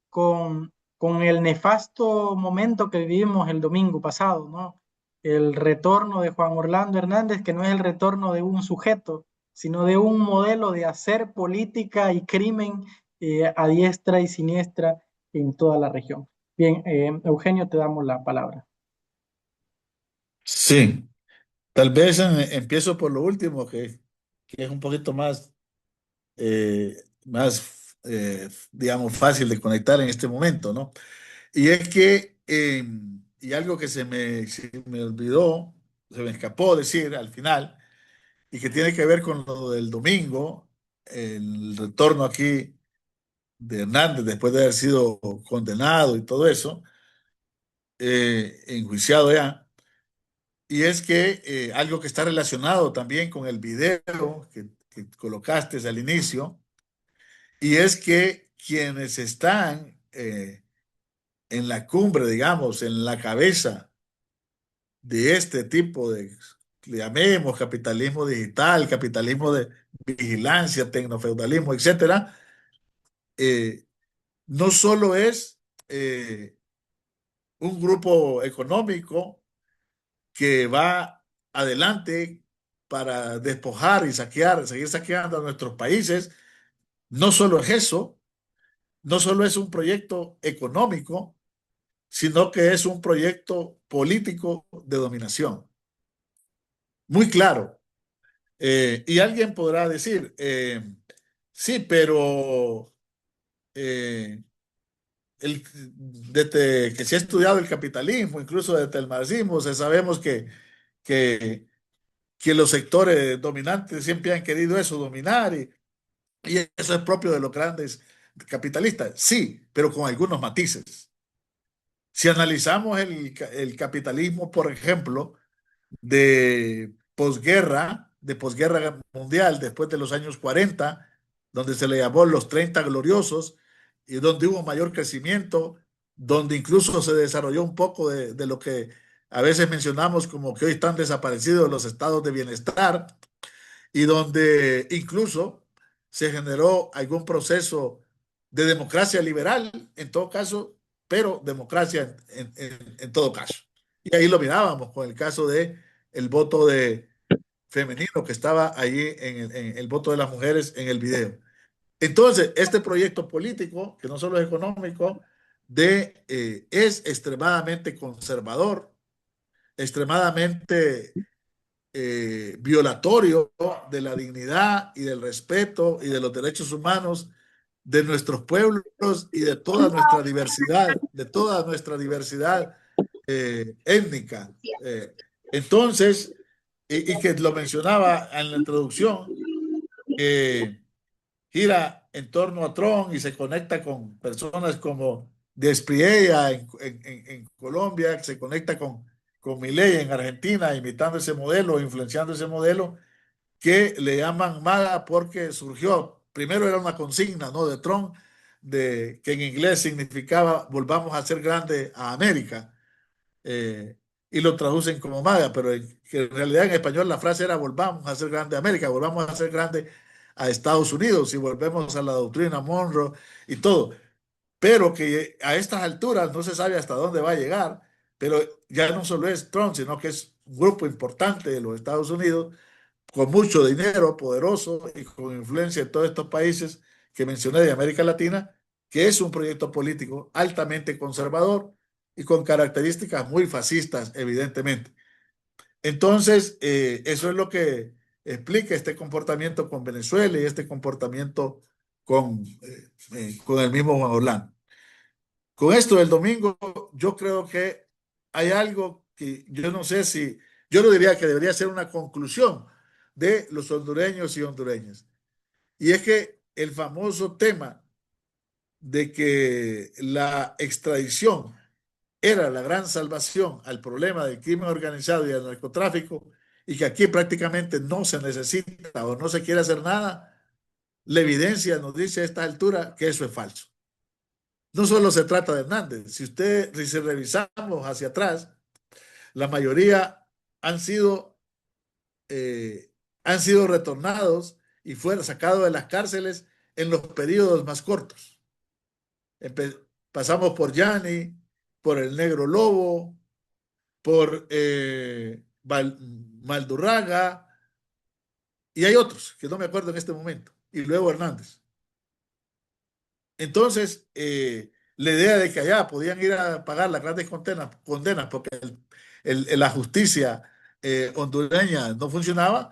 con el nefasto momento que vivimos el domingo pasado, ¿no? El retorno de Juan Orlando Hernández, que no es el retorno de un sujeto, sino de un modelo de hacer política y crimen a diestra y siniestra en toda la región. Bien, Eugenio, te damos la palabra. Sí, tal vez empiezo por lo último, que es un poquito digamos, fácil de conectar en este momento, ¿no? Y es que, y algo que se me olvidó, se me escapó decir al final, y que tiene que ver con lo del domingo, el retorno aquí de Hernández después de haber sido condenado y todo eso, enjuiciado ya. Y es que algo que está relacionado también con el video que colocaste al inicio, y es que quienes están en la cumbre, digamos, en la cabeza de este tipo le llamemos capitalismo digital, capitalismo de vigilancia, tecnofeudalismo, etcétera, eh, no solo es un grupo económico que va adelante para despojar y saquear, seguir saqueando a nuestros países, no solo es eso, no solo es un proyecto económico, sino que es un proyecto político de dominación. Muy claro. Y alguien podrá decir, sí, pero desde que se ha estudiado el capitalismo, incluso desde el marxismo, sabemos que, que los sectores dominantes siempre han querido eso, dominar, y eso es propio de los grandes capitalistas. Sí, pero con algunos matices. Si analizamos el capitalismo, por ejemplo, de posguerra mundial, después de los años 40, donde se le llamó los 30 gloriosos, y donde hubo mayor crecimiento, donde incluso se desarrolló un poco de lo que a veces mencionamos como que hoy están desaparecidos los estados de bienestar, y donde incluso se generó algún proceso de democracia liberal, en todo caso, pero democracia en todo caso. Y ahí lo mirábamos con el caso de el voto de femenino que estaba allí en el voto de las mujeres en el video. Entonces, este proyecto político, que no solo es económico, es extremadamente conservador, extremadamente violatorio de la dignidad y del respeto y de los derechos humanos de nuestros pueblos y de toda nuestra diversidad étnica. Entonces, y que lo mencionaba en la introducción, gira en torno a Trump y se conecta con personas como Despriella en Colombia, que se conecta con Milei en Argentina, imitando ese modelo, influenciando ese modelo, que le llaman MAGA porque surgió, primero era una consigna, ¿no?, de Trump, que en inglés significaba volvamos a hacer grande a América, y lo traducen como MAGA, pero que en realidad en español la frase era volvamos a hacer grande a América, volvamos a hacer grande a Estados Unidos y volvemos a la doctrina Monroe y todo, pero que a estas alturas no se sabe hasta dónde va a llegar, pero ya no solo es Trump, sino que es un grupo importante de los Estados Unidos con mucho dinero, poderoso y con influencia en todos estos países que mencioné de América Latina, que es un proyecto político altamente conservador y con características muy fascistas, evidentemente. Entonces, eso es lo que explica este comportamiento con Venezuela y este comportamiento con el mismo Juan Orlando. Con esto del domingo, yo creo que hay algo que yo no sé si, yo lo diría que debería ser una conclusión de los hondureños y hondureñas. Y es que el famoso tema de que la extradición era la gran salvación al problema del crimen organizado y al narcotráfico, y que aquí prácticamente no se necesita o no se quiere hacer nada, la evidencia nos dice a esta altura que eso es falso. No solo se trata de Hernández, si revisamos hacia atrás, la mayoría han sido, han sido retornados y fueron sacados de las cárceles en los periodos más cortos. Pasamos por Yanni, por el Negro Lobo, por Maldurraga, y hay otros que no me acuerdo en este momento, y luego Hernández. Entonces, la idea de que allá podían ir a pagar las grandes condenas porque la justicia hondureña no funcionaba,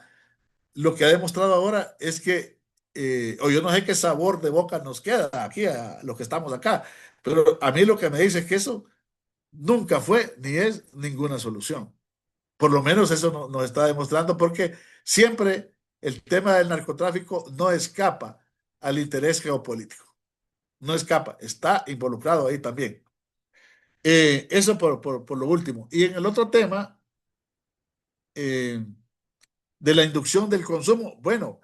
lo que ha demostrado ahora es que, o yo no sé qué sabor de boca nos queda aquí a los que estamos acá, pero a mí lo que me dice es que eso nunca fue ni es ninguna solución. Por lo menos eso nos está demostrando, porque siempre el tema del narcotráfico no escapa al interés geopolítico. No escapa, está involucrado ahí también. Eso por lo último. Y en el otro tema de la inducción del consumo, bueno,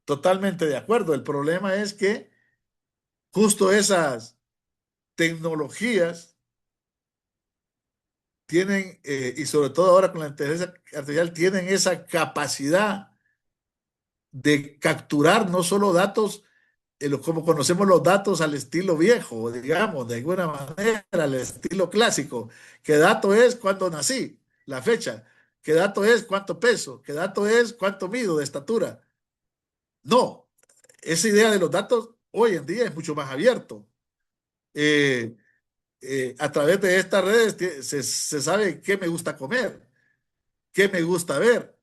totalmente de acuerdo. El problema es que justo esas tecnologías tienen, y sobre todo ahora con la inteligencia artificial, tienen esa capacidad de capturar no solo datos, como conocemos los datos al estilo viejo, digamos, de alguna manera, al estilo clásico. ¿Qué dato es cuándo nací? La fecha. ¿Qué dato es cuánto peso? ¿Qué dato es cuánto mido de estatura? No, esa idea de los datos hoy en día es mucho más abierto. a través de estas redes se sabe qué me gusta comer, qué me gusta ver,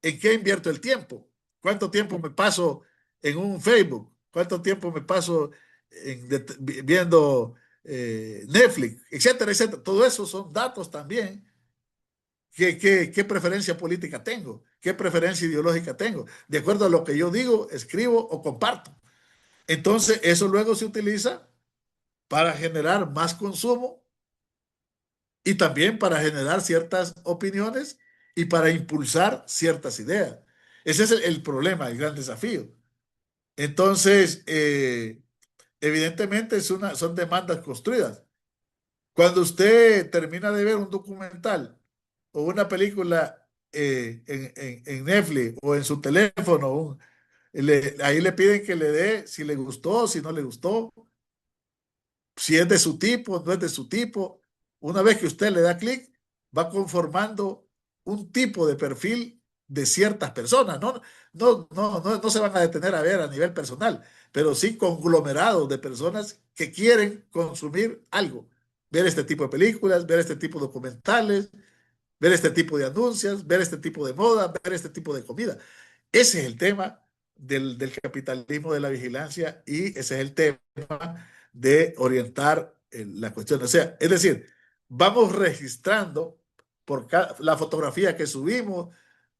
en qué invierto el tiempo, cuánto tiempo me paso en un Facebook, cuánto tiempo me paso viendo Netflix, etcétera, etcétera. Todo eso son datos también. ¿Qué preferencia política tengo? ¿Qué preferencia ideológica tengo? De acuerdo a lo que yo digo, escribo o comparto. Entonces, eso luego se utiliza para generar más consumo y también para generar ciertas opiniones y para impulsar ciertas ideas. Ese es el problema, el gran desafío. Entonces, evidentemente son demandas construidas. Cuando usted termina de ver un documental o una película en Netflix o en su teléfono, ahí le piden que le dé si le gustó, si no le gustó, si es de su tipo, no es de su tipo. Una vez que usted le da clic, va conformando un tipo de perfil de ciertas personas. No se van a detener a ver a nivel personal, pero sí conglomerados de personas que quieren consumir algo. Ver este tipo de películas, ver este tipo de documentales, ver este tipo de anuncios, ver este tipo de moda, ver este tipo de comida. Ese es el tema del capitalismo de la vigilancia y ese es el tema de orientar la cuestión. O sea, es decir, vamos registrando por la fotografía que subimos,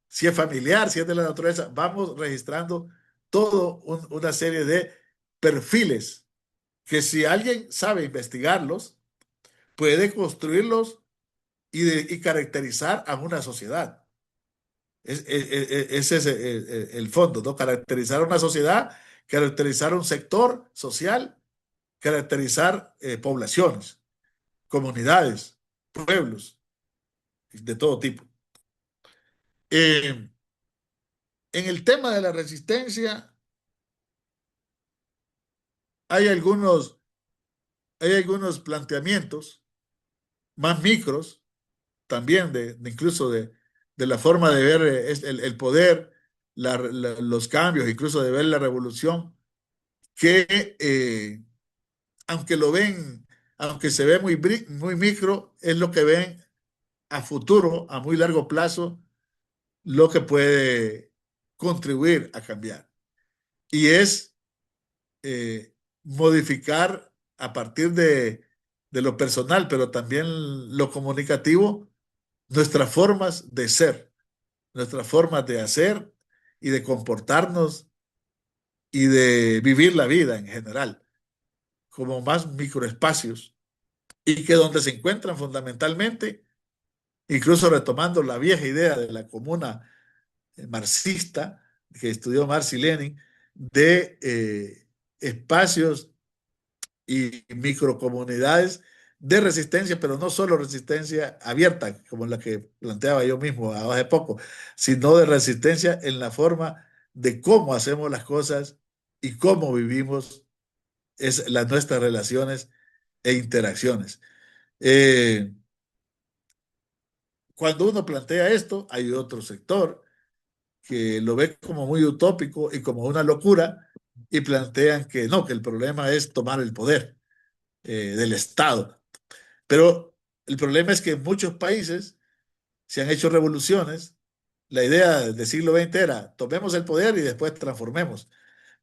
si es familiar, si es de la naturaleza, vamos registrando todo una serie de perfiles que si alguien sabe investigarlos, puede construirlos y caracterizar a una sociedad. Ese es el fondo, ¿no? Caracterizar una sociedad, caracterizar un sector social, caracterizar poblaciones, comunidades, pueblos, de todo tipo. En el tema de la resistencia hay algunos, hay algunos planteamientos más micros, también incluso de la forma de ver el poder, los cambios, incluso de ver la revolución, que aunque lo ven, aunque se ve muy micro, es lo que ven a futuro, a muy largo plazo, lo que puede contribuir a cambiar. Y es modificar a partir de lo personal, pero también lo comunicativo, nuestras formas de ser, nuestras formas de hacer y de comportarnos y de vivir la vida en general, como más microespacios y que donde se encuentran fundamentalmente, incluso retomando la vieja idea de la comuna marxista que estudió Marx y Lenin, de espacios y microcomunidades de resistencia, pero no solo resistencia abierta, como la que planteaba yo mismo hace poco, sino de resistencia en la forma de cómo hacemos las cosas y cómo vivimos nuestras relaciones e interacciones. Cuando uno plantea esto, hay otro sector que lo ve como muy utópico y como una locura y plantean que no, que el problema es tomar el poder del Estado. Pero el problema es que en muchos países se han hecho revoluciones. La idea del siglo XX era tomemos el poder y después transformemos.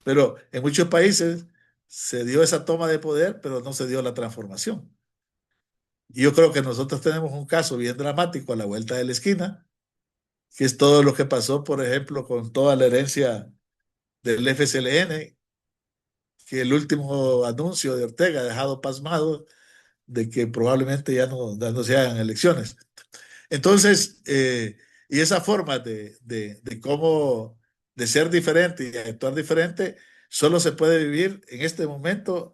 Pero en muchos países se dio esa toma de poder, pero no se dio la transformación. Y yo creo que nosotros tenemos un caso bien dramático a la vuelta de la esquina, que es todo lo que pasó, por ejemplo, con toda la herencia del FSLN, que el último anuncio de Ortega ha dejado pasmado de que probablemente ya no se hagan elecciones. Entonces, y esa forma de cómo, de ser diferente y de actuar diferente, solo se puede vivir en este momento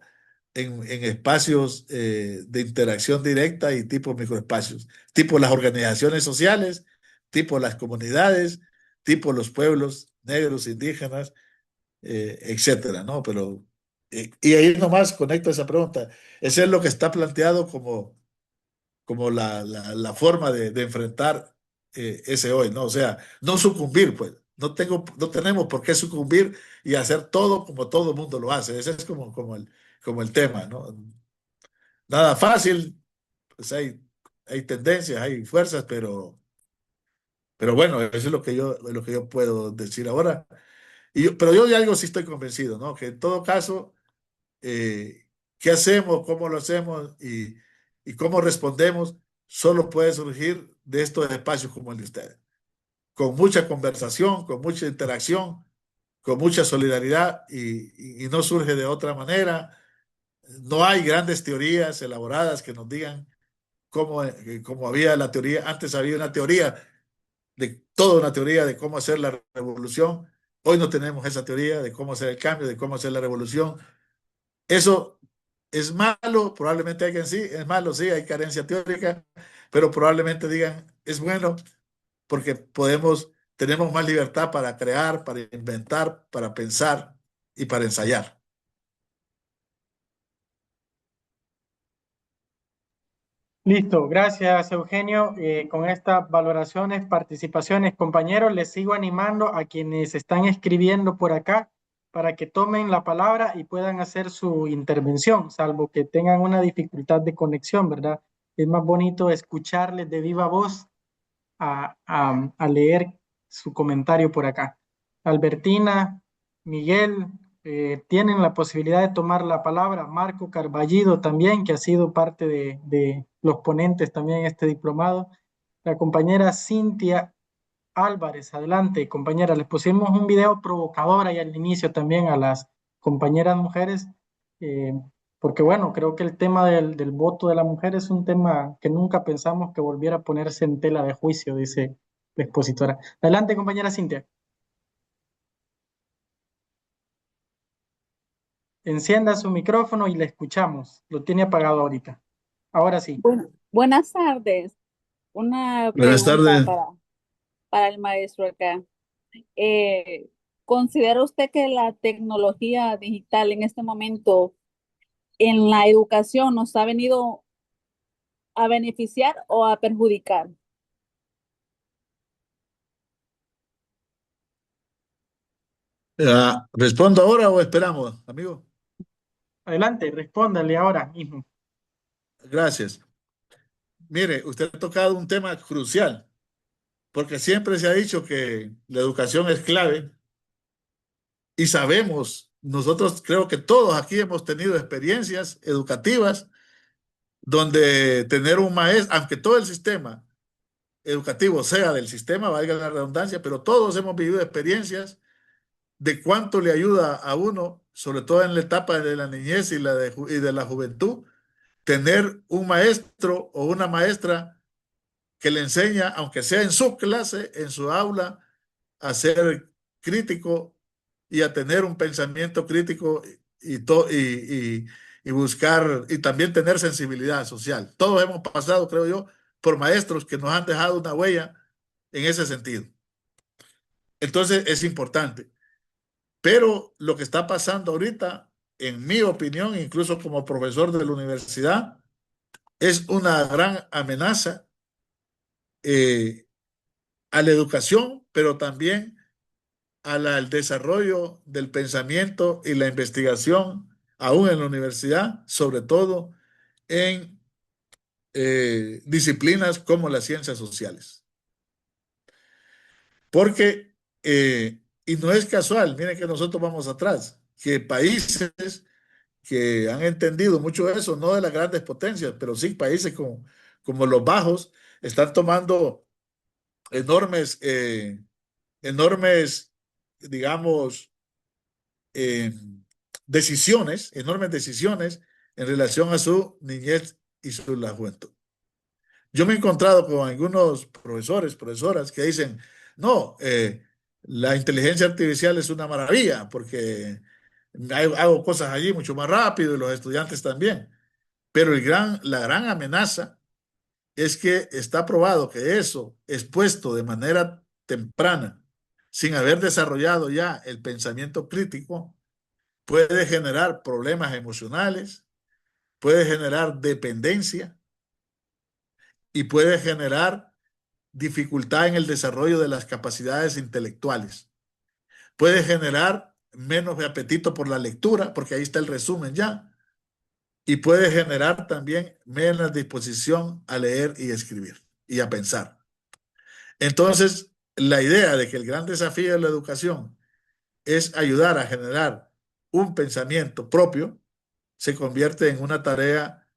en espacios de interacción directa y tipo microespacios, tipo las organizaciones sociales, tipo las comunidades, tipo los pueblos negros, indígenas, etcétera, ¿no? Pero, y ahí nomás conecto esa pregunta. Eso es lo que está planteado como la forma de enfrentar ese hoy, ¿no? O sea, no sucumbir, pues. No tenemos por qué sucumbir y hacer todo como todo el mundo lo hace. Ese es como el tema, ¿no? Nada fácil, pues hay tendencias, hay fuerzas, pero bueno, eso es lo que yo puedo decir ahora. Pero yo de algo sí estoy convencido, ¿no? Que en todo caso, qué hacemos, cómo lo hacemos y cómo respondemos, solo puede surgir de estos espacios como el de ustedes. Con mucha conversación, con mucha interacción, con mucha solidaridad y no surge de otra manera. No hay grandes teorías elaboradas que nos digan cómo había la teoría. Antes había una teoría de toda una teoría de cómo hacer la revolución. Hoy no tenemos esa teoría de cómo hacer el cambio, de cómo hacer la revolución. Eso es malo, probablemente alguien sí, es malo, sí, hay carencia teórica, pero probablemente digan, es bueno porque tenemos más libertad para crear, para inventar, para pensar y para ensayar. Listo, gracias Eugenio. Con estas valoraciones, participaciones, compañeros, les sigo animando a quienes están escribiendo por acá para que tomen la palabra y puedan hacer su intervención, salvo que tengan una dificultad de conexión, ¿verdad? Es más bonito escucharles de viva voz a leer su comentario por acá. Albertina, Miguel, tienen la posibilidad de tomar la palabra. Marco Carballido también, que ha sido parte de los ponentes también en este diplomado. La compañera Cintia Álvarez, adelante, compañera. Les pusimos un video provocador ahí al inicio también a las compañeras mujeres, eh, porque bueno, creo que el tema del voto de la mujer es un tema que nunca pensamos que volviera a ponerse en tela de juicio, dice la expositora. Adelante, compañera Cintia. Encienda su micrófono y le escuchamos. Lo tiene apagado ahorita. Ahora sí. Buenas tardes. Una Buenas pregunta tardes. para el maestro acá. Eh, ¿Considera usted que la tecnología digital en este momento en la educación nos ha venido a beneficiar o a perjudicar? ¿Respondo ahora o esperamos, amigo? Adelante, respóndale ahora mismo. Gracias. Mire, usted ha tocado un tema crucial, porque siempre se ha dicho que la educación es clave y sabemos, nosotros creo que todos aquí hemos tenido experiencias educativas donde tener un maestro, aunque todo el sistema educativo sea del sistema, valga la redundancia, pero todos hemos vivido experiencias de cuánto le ayuda a uno, sobre todo en la etapa de la niñez y de la juventud, tener un maestro o una maestra que le enseña, aunque sea en su clase, en su aula, a ser crítico y a tener un pensamiento crítico y buscar y también tener sensibilidad social. Todos hemos pasado, creo yo, por maestros que nos han dejado una huella en ese sentido. Entonces es importante. Pero lo que está pasando ahorita, en mi opinión, incluso como profesor de la universidad, es una gran amenaza a la educación, pero también al desarrollo del pensamiento y la investigación, aún en la universidad, sobre todo en disciplinas como las ciencias sociales. Porque, y no es casual, miren que nosotros vamos atrás, que países que han entendido mucho eso, no de las grandes potencias, pero sí países como los bajos, están tomando enormes, enormes, digamos, eh, decisiones, enormes decisiones en relación a su niñez y su la juventud. Yo me he encontrado con algunos profesores, profesoras que dicen, no, la inteligencia artificial es una maravilla porque hago cosas allí mucho más rápido y los estudiantes también. Pero la gran amenaza es que está probado que eso expuesto de manera temprana, sin haber desarrollado ya el pensamiento crítico, puede generar problemas emocionales, puede generar dependencia y puede generar dificultad en el desarrollo de las capacidades intelectuales. Puede generar menos apetito por la lectura, porque ahí está el resumen ya, y puede generar también menos disposición a leer y escribir y a pensar. Entonces, la idea de que el gran desafío de la educación es ayudar a generar un pensamiento propio, se convierte en una tarea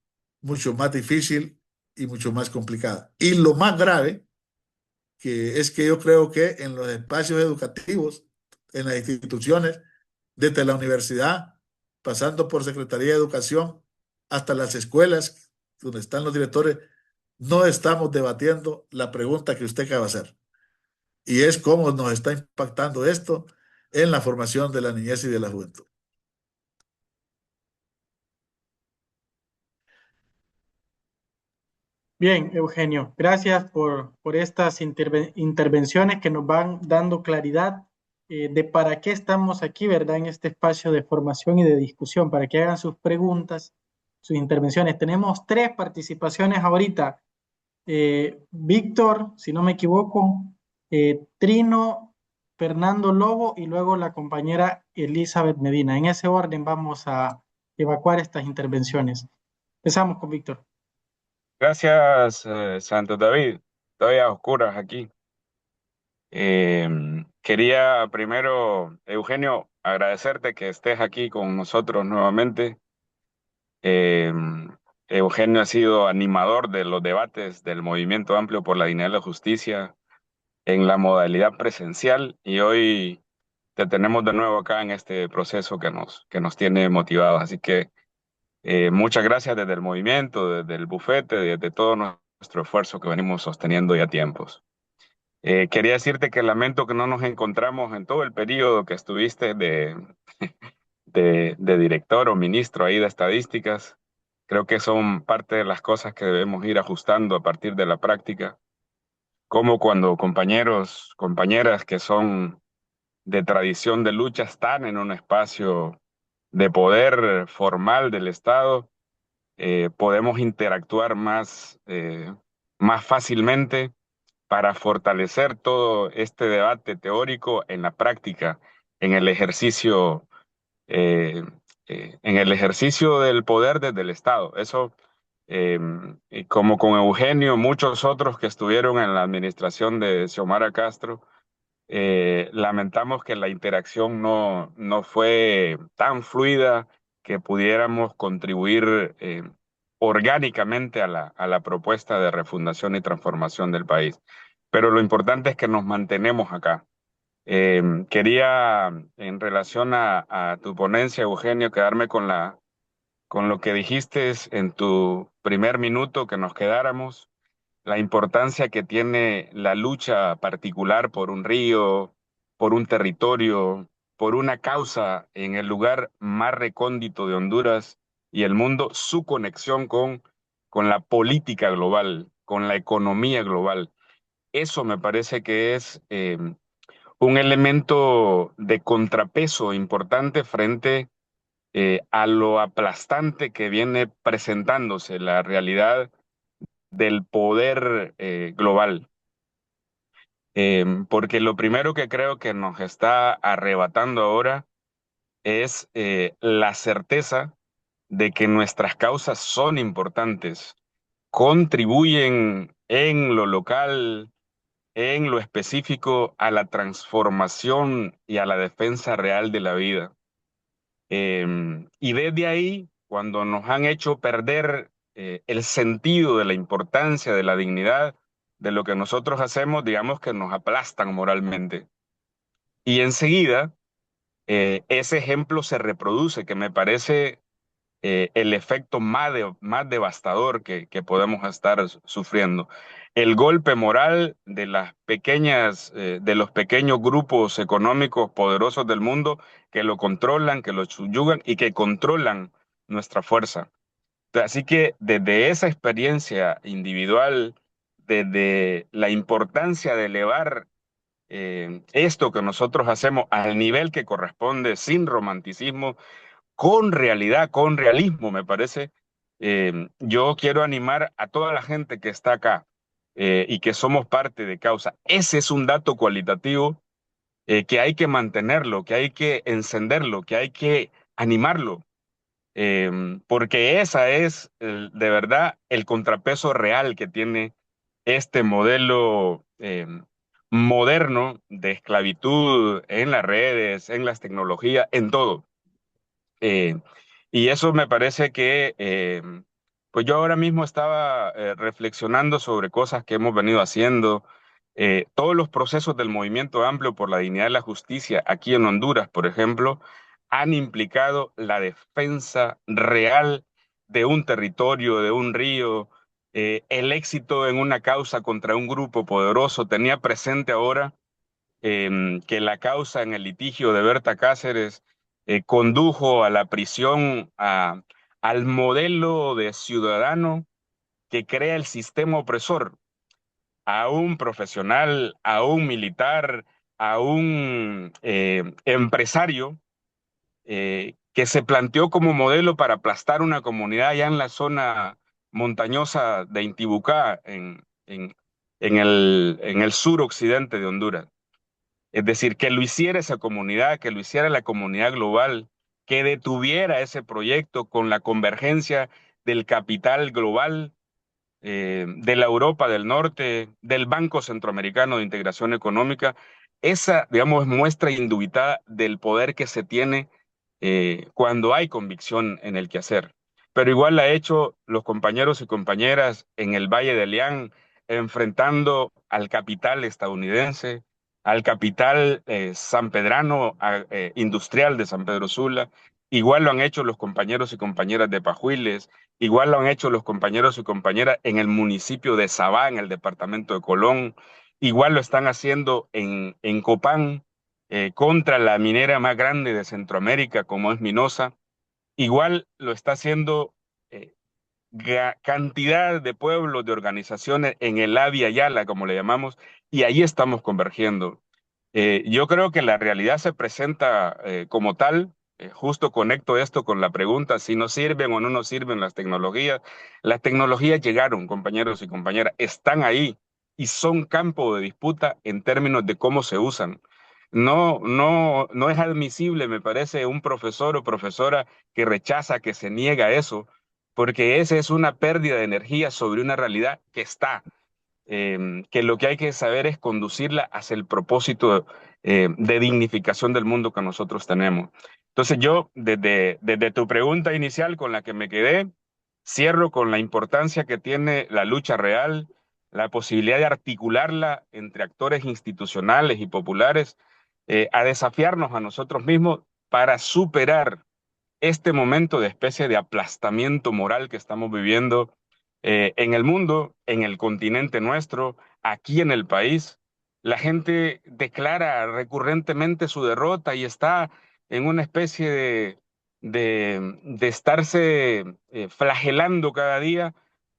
mucho más difícil y mucho más complicada. Y lo más grave que es que yo creo que en los espacios educativos, en las instituciones, desde la universidad, pasando por Secretaría de Educación, hasta las escuelas donde están los directores, no estamos debatiendo la pregunta que usted acaba de hacer. Y es cómo nos está impactando esto en la formación de la niñez y de la juventud. Bien, Eugenio, gracias por estas intervenciones que nos van dando claridad de para qué estamos aquí, ¿verdad? En este espacio de formación y de discusión, para que hagan sus preguntas, sus intervenciones. Tenemos 3 participaciones ahorita. Víctor, si no me equivoco, Trino, Fernando Lobo y luego la compañera Elizabeth Medina. En ese orden vamos a evacuar estas intervenciones. Empezamos con Víctor. Gracias, Santo David. Todavía a oscuras aquí. Quería primero, Eugenio, agradecerte que estés aquí con nosotros nuevamente. Eh, Eugenio ha sido animador de los debates del Movimiento Amplio por la Dignidad y la Justicia en la modalidad presencial y hoy te tenemos de nuevo acá en este proceso que nos tiene motivados. Así que muchas gracias desde el movimiento, desde el bufete, desde todo nuestro esfuerzo que venimos sosteniendo ya tiempos. Quería decirte que lamento que no nos encontramos en todo el periodo que estuviste de director o ministro ahí de estadísticas. Creo que son parte de las cosas que debemos ir ajustando a partir de la práctica, como cuando compañeros, compañeras que son de tradición de lucha están en un espacio de poder formal del Estado, podemos interactuar más fácilmente para fortalecer todo este debate teórico en la práctica, en el ejercicio, eh, en el ejercicio del poder desde el Estado. Eso, y como con Eugenio, muchos otros que estuvieron en la administración de Xiomara Castro, lamentamos que la interacción no fue tan fluida que pudiéramos contribuir orgánicamente a la propuesta de refundación y transformación del país. Pero lo importante es que nos mantenemos acá. Quería, en relación a tu ponencia, Eugenio, quedarme con lo que dijiste en tu primer minuto, que nos quedáramos, la importancia que tiene la lucha particular por un río, por un territorio, por una causa en el lugar más recóndito de Honduras y el mundo, su conexión con la política global, con la economía global. Eso me parece que es un elemento de contrapeso importante frente a lo aplastante que viene presentándose la realidad del poder global. Porque lo primero que creo que nos está arrebatando ahora es la certeza de que nuestras causas son importantes, contribuyen en lo local, en lo específico, a la transformación y a la defensa real de la vida. Y desde ahí, cuando nos han hecho perder el sentido de la importancia, de la dignidad de lo que nosotros hacemos, digamos que nos aplastan moralmente. Y enseguida, ese ejemplo se reproduce, que me parece el efecto más devastador que podemos estar sufriendo. El golpe moral de de los pequeños grupos económicos poderosos del mundo que lo controlan, que lo subyugan y que controlan nuestra fuerza. Así que desde esa experiencia individual, desde la importancia de elevar esto que nosotros hacemos al nivel que corresponde, sin romanticismo, con realidad, con realismo, me parece. Yo quiero animar a toda la gente que está acá y que somos parte de causa. Ese es un dato cualitativo que hay que mantenerlo, que hay que encenderlo, que hay que animarlo. porque esa es de verdad el contrapeso real que tiene este modelo moderno de esclavitud en las redes, en las tecnologías, en todo. Eh, y eso me parece que, pues yo ahora mismo estaba reflexionando sobre cosas que hemos venido haciendo. Todos los procesos del movimiento amplio por la dignidad y la justicia aquí en Honduras, por ejemplo, han implicado la defensa real de un territorio, de un río, el éxito en una causa contra un grupo poderoso. Tenía presente ahora que la causa en el litigio de Berta Cáceres condujo a la prisión al modelo de ciudadano que crea el sistema opresor, a un profesional, a un militar, a un empresario que se planteó como modelo para aplastar una comunidad allá en la zona montañosa de Intibucá, en el suroccidente de Honduras. Es decir, que lo hiciera esa comunidad, que lo hiciera la comunidad global, que detuviera ese proyecto con la convergencia del capital global, de la Europa del Norte, del Banco Centroamericano de Integración Económica. Esa, digamos, muestra indubitada del poder que se tiene cuando hay convicción en el quehacer. Pero igual la ha hecho los compañeros y compañeras en el Valle de Leán, enfrentando al capital estadounidense, al capital sanpedrano industrial de San Pedro Sula. Igual lo han hecho los compañeros y compañeras de Pajuiles, igual lo han hecho los compañeros y compañeras en el municipio de Sabá, en el departamento de Colón. Igual lo están haciendo en Copán, contra la minera más grande de Centroamérica, como es Minosa. Igual lo está haciendo eh, cantidad de pueblos, de organizaciones en el Avia Yala, como le llamamos, y ahí estamos convergiendo. Yo creo que la realidad se presenta como tal. Justo conecto esto con la pregunta, si nos sirven o no nos sirven las tecnologías. Las tecnologías llegaron, compañeros y compañeras, están ahí y son campo de disputa en términos de cómo se usan. No es admisible, me parece, un profesor o profesora que rechaza, que se niega a eso, porque esa es una pérdida de energía sobre una realidad que está, que lo que hay que saber es conducirla hacia el propósito de dignificación del mundo que nosotros tenemos. Entonces yo, desde tu pregunta inicial con la que me quedé, cierro con la importancia que tiene la lucha real, la posibilidad de articularla entre actores institucionales y populares, a desafiarnos a nosotros mismos para superar este momento de especie de aplastamiento moral que estamos viviendo en el mundo, en el continente nuestro, aquí en el país. La gente declara recurrentemente su derrota y está en una especie de estarse flagelando cada día.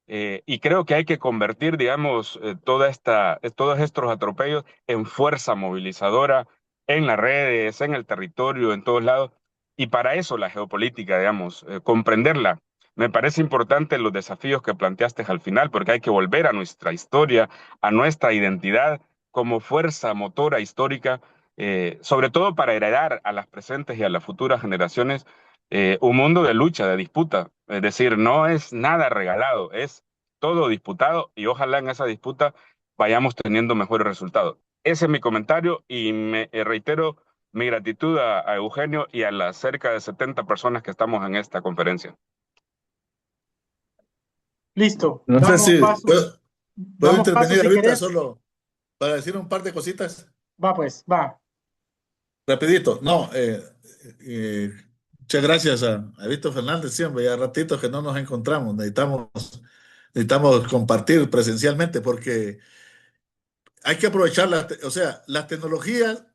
Y creo que hay que convertir, digamos, todos estos atropellos en fuerza movilizadora en las redes, en el territorio, en todos lados. Y para eso la geopolítica, digamos, comprenderla. Me parece importante los desafíos que planteaste al final, porque hay que volver a nuestra historia, a nuestra identidad como fuerza motora histórica, sobre todo para heredar a las presentes y a las futuras generaciones un mundo de lucha, de disputa. Es decir, no es nada regalado, es todo disputado y ojalá en esa disputa vayamos teniendo mejores resultados. Ese es mi comentario y me reitero mi gratitud a Eugenio y a las cerca de 70 personas que estamos en esta conferencia. Listo. No sé si Paso, puedo damos paso intervenir si ahorita querés. solo para decir un par de cositas. Va pues, va. Rapidito. No, muchas gracias a Víctor Fernández siempre. Ya ratitos que no nos encontramos. Necesitamos compartir presencialmente porque hay que aprovechar o sea, las tecnologías.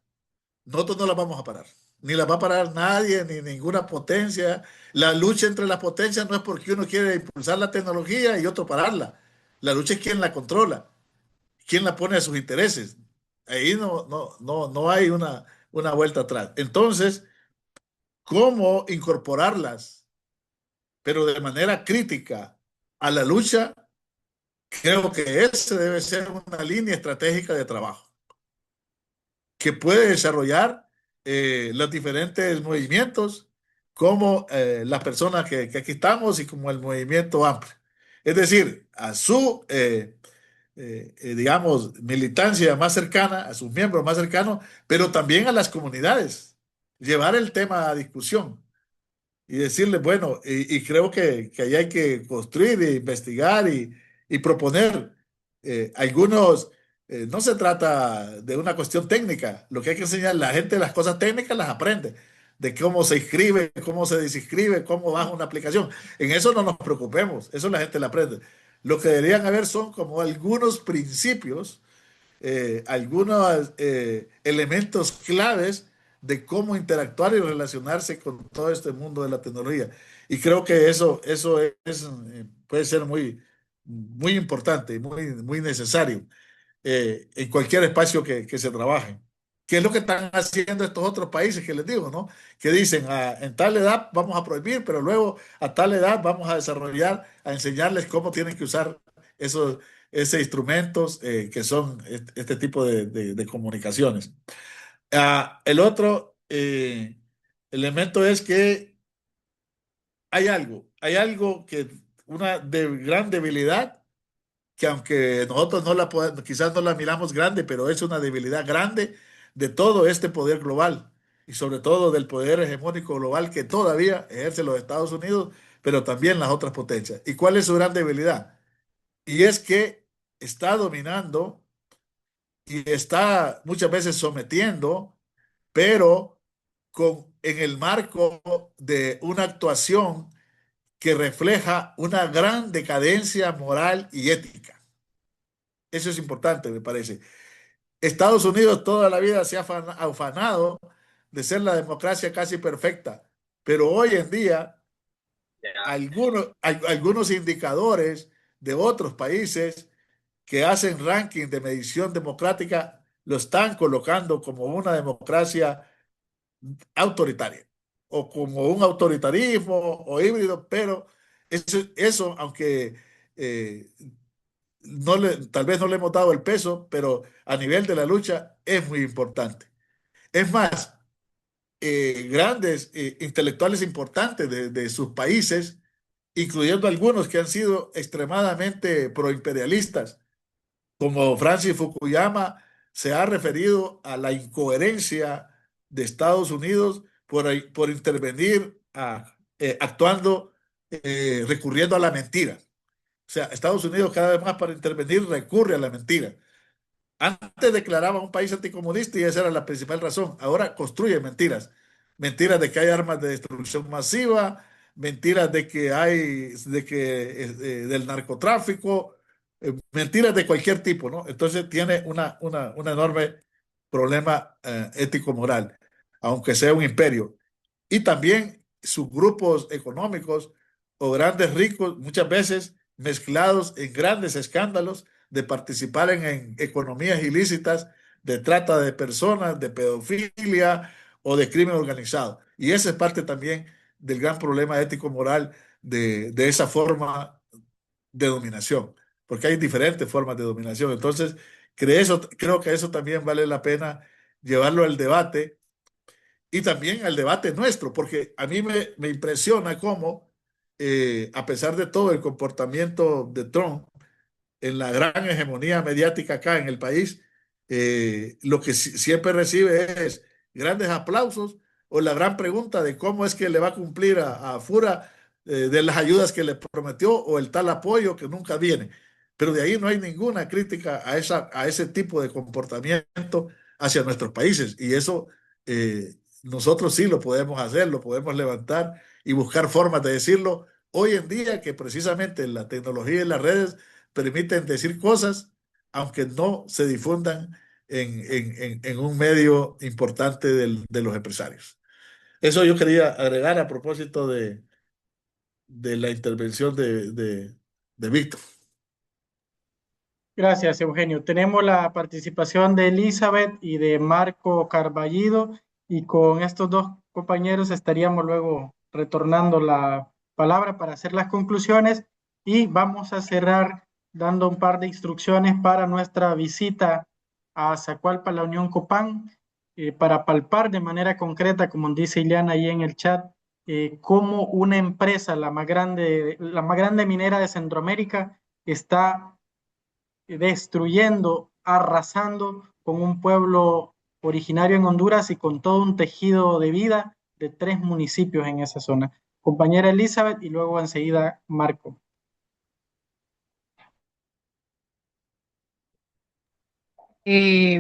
Nosotros no las vamos a parar, ni las va a parar nadie, ni ninguna potencia. La lucha entre las potencias no es porque uno quiere impulsar la tecnología y otro pararla. La lucha es quién la controla, quién la pone a sus intereses. Ahí no hay una vuelta atrás. Entonces, ¿cómo incorporarlas, pero de manera crítica, a la lucha? Creo que esa debe ser una línea estratégica de trabajo que puede desarrollar los diferentes movimientos como las personas que aquí estamos y como el movimiento amplio. Es decir, a su, digamos, militancia más cercana, a sus miembros más cercanos, pero también a las comunidades. Llevar el tema a discusión y decirles, bueno, y creo que ahí hay que construir e investigar y proponer algunos. No se trata de una cuestión técnica, lo que hay que enseñar, la gente las cosas técnicas las aprende, de cómo se inscribe, cómo se desinscribe, cómo baja una aplicación. En eso no nos preocupemos, eso la gente la aprende. Lo que deberían haber son como algunos principios, algunos elementos claves de cómo interactuar y relacionarse con todo este mundo de la tecnología. Y creo que eso puede ser muy importante y muy necesario en cualquier espacio que se trabaje. ¿Qué es lo que están haciendo estos otros países que les digo, ¿no? Que dicen, en tal edad vamos a prohibir, pero luego a tal edad vamos a desarrollar, a enseñarles cómo tienen que usar esos instrumentos que son este tipo de comunicaciones. El otro elemento es que hay algo una gran debilidad que aunque nosotros no la podemos, quizás no la miramos grande, pero es una debilidad grande de todo este poder global y sobre todo del poder hegemónico global que todavía ejerce los Estados Unidos, pero también las otras potencias. ¿Y cuál es su gran debilidad? Y es que está dominando y está muchas veces sometiendo, pero en el marco de una actuación que refleja una gran decadencia moral y ética. Eso es importante, me parece. Estados Unidos toda la vida se ha afanado de ser la democracia casi perfecta, pero hoy en día algunos indicadores de otros países que hacen ranking de medición democrática lo están colocando como una democracia autoritaria o como un autoritarismo o híbrido, pero eso aunque eh, tal vez no le hemos dado el peso, pero a nivel de la lucha es muy importante. Es más, grandes intelectuales importantes de sus países, incluyendo algunos que han sido extremadamente proimperialistas, como Francis Fukuyama, se ha referido a la incoherencia de Estados Unidos por intervenir actuando, recurriendo a la mentira. O sea, Estados Unidos cada vez más para intervenir recurre a la mentira. Antes declaraba un país anticomunista y esa era la principal razón. Ahora construye mentiras. Mentiras de que hay armas de destrucción masiva, mentiras del narcotráfico, mentiras de cualquier tipo, ¿no? Entonces tiene un enorme problema ético-moral, aunque sea un imperio. Y también sus grupos económicos o grandes ricos, muchas veces mezclados en grandes escándalos de participar en economías ilícitas, de trata de personas, de pedofilia o de crimen organizado. Y esa es parte también del gran problema ético-moral de esa forma de dominación, porque hay diferentes formas de dominación. Entonces, creo que eso también vale la pena llevarlo al debate y también al debate nuestro, porque a mí me impresiona cómo, a pesar de todo el comportamiento de Trump, en la gran hegemonía mediática acá en el país, lo que siempre recibe es grandes aplausos o la gran pregunta de cómo es que le va a cumplir a Fura de las ayudas que le prometió o el tal apoyo que nunca viene. Pero de ahí no hay ninguna crítica a ese tipo de comportamiento hacia nuestros países. Y eso nosotros sí lo podemos hacer, lo podemos levantar y buscar formas de decirlo hoy en día que precisamente la tecnología y las redes permiten decir cosas aunque no se difundan en un medio importante de los empresarios. Eso yo quería agregar a propósito de la intervención de Víctor. Gracias, Eugenio. Tenemos la participación de Elizabeth y de Marco Carballido, y con estos dos compañeros estaríamos luego retornando la palabra para hacer las conclusiones y vamos a cerrar dando un par de instrucciones para nuestra visita a Zacualpa, la Unión Copán, para palpar de manera concreta, como dice Ileana ahí en el chat, cómo una empresa, la más grande minera de Centroamérica, está destruyendo, arrasando con un pueblo originario en Honduras y con todo un tejido de vida de 3 municipios en esa zona. Compañera Elizabeth y luego enseguida Marco.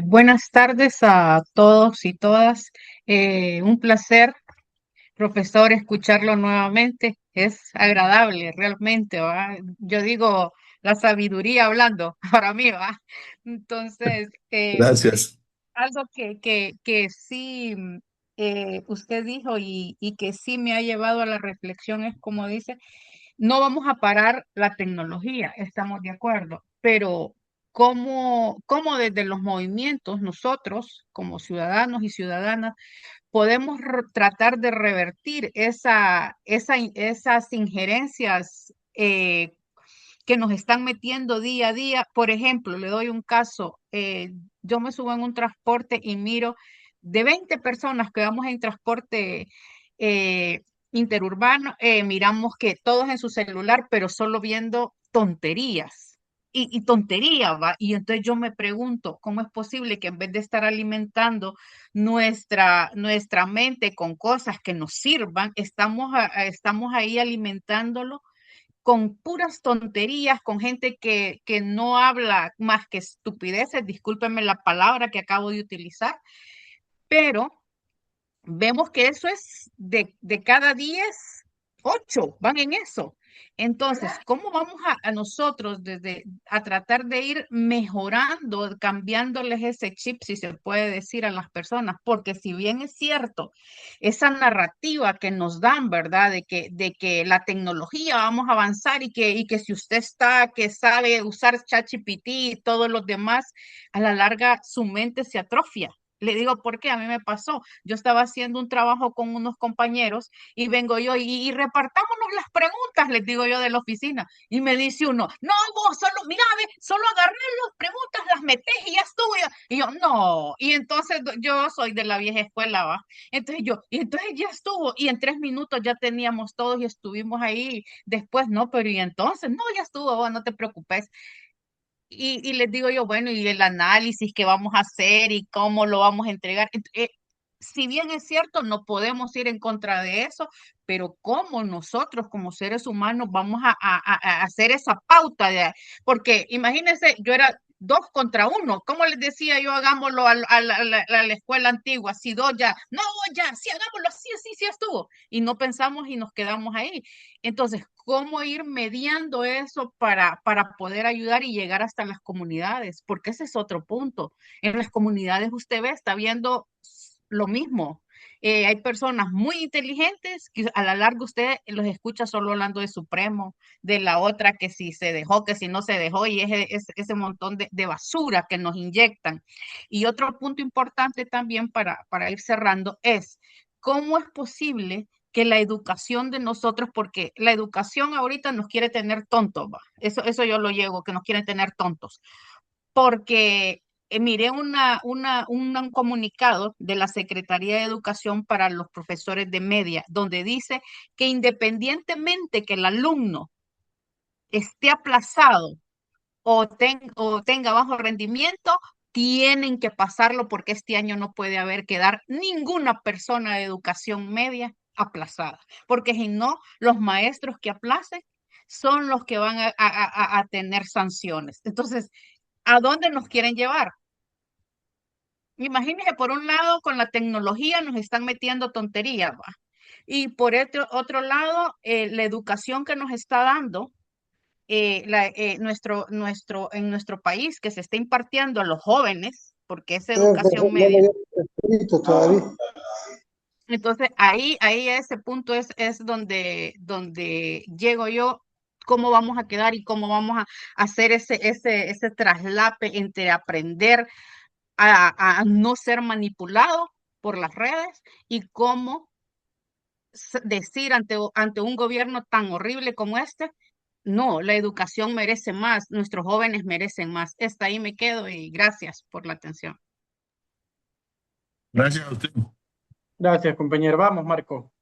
Buenas tardes a todos y todas. Un placer, profesor, escucharlo nuevamente. Es agradable, realmente, ¿va? Yo digo la sabiduría hablando para mí, ¿va? Entonces, Gracias. algo que sí usted dijo y que sí me ha llevado a la reflexión es como dice, no vamos a parar la tecnología, estamos de acuerdo, pero cómo desde los movimientos nosotros como ciudadanos y ciudadanas podemos tratar de revertir esas injerencias que nos están metiendo día a día. Por ejemplo, le doy un caso, yo me subo en un transporte y miro de 20 personas que vamos en transporte eh, interurbano, miramos que todos en su celular, pero solo viendo tonterías. Y tontería, ¿va? Y entonces yo me pregunto, ¿cómo es posible que en vez de estar alimentando nuestra mente con cosas que nos sirvan, estamos ahí alimentándolo con puras tonterías, con gente que no habla más que estupideces, discúlpenme la palabra que acabo de utilizar, pero vemos que eso es de cada 10, 8 van en eso. Entonces, ¿cómo vamos a nosotros a tratar de ir mejorando, cambiándoles ese chip, si se puede decir, a las personas? Porque si bien es cierto, esa narrativa que nos dan, ¿verdad? De que la tecnología vamos a avanzar y que si usted que sabe usar ChatGPT y todos los demás, a la larga su mente se atrofia. Le digo, ¿por qué? A mí me pasó. Yo estaba haciendo un trabajo con unos compañeros y vengo yo y repartámonos las preguntas, les digo yo de la oficina. Y me dice uno, no, vos solo, mira, ve, solo agarré las preguntas, las metés y ya estuvo. Y yo, no. Y entonces yo soy de la vieja escuela, ¿va? Y entonces ya estuvo. Y en 3 minutos ya teníamos todos y estuvimos ahí. Después, no, pero y entonces, no, ya estuvo, vos, no te preocupes. Y les digo yo, bueno, y el análisis que vamos a hacer y cómo lo vamos a entregar. Si bien es cierto, no podemos ir en contra de eso, pero cómo nosotros como seres humanos vamos a hacer esa pauta porque imagínense, yo era 2 contra 1, ¿cómo les decía yo? Hagámoslo a la escuela antigua, si dos ya, no, ya, sí, hagámoslo, sí, sí, sí estuvo, y no pensamos y nos quedamos ahí. Entonces, ¿cómo ir mediando eso para poder ayudar y llegar hasta las comunidades? Porque ese es otro punto. En las comunidades usted ve, está viendo lo mismo. Hay personas muy inteligentes que a la larga usted los escucha solo hablando de Supremo, de la otra que si se dejó, que si no se dejó, y ese montón de basura que nos inyectan. Y otro punto importante también para ir cerrando es, ¿cómo es posible que la educación de nosotros, porque la educación ahorita nos quiere tener tontos, ¿va? Eso yo lo llevo, que nos quieren tener tontos, porque miré un comunicado de la Secretaría de Educación para los profesores de media, donde dice que independientemente que el alumno esté aplazado o tenga bajo rendimiento, tienen que pasarlo porque este año no puede quedar ninguna persona de educación media aplazada, porque si no, los maestros que aplacen son los que van a tener sanciones. Entonces, ¿a dónde nos quieren llevar? Imagínense, por un lado, con la tecnología nos están metiendo tonterías, ¿va? Y por otro lado, la educación que nos está dando en nuestro país, que se está impartiendo a los jóvenes, porque es educación media. Entonces, ahí a ese punto es donde llego yo, cómo vamos a quedar y cómo vamos a hacer ese traslape entre aprender a no ser manipulado por las redes y cómo decir ante un gobierno tan horrible como este, no, la educación merece más, nuestros jóvenes merecen más. Hasta ahí me quedo y gracias por la atención. Gracias a usted. Gracias, compañero. Vamos, Marco.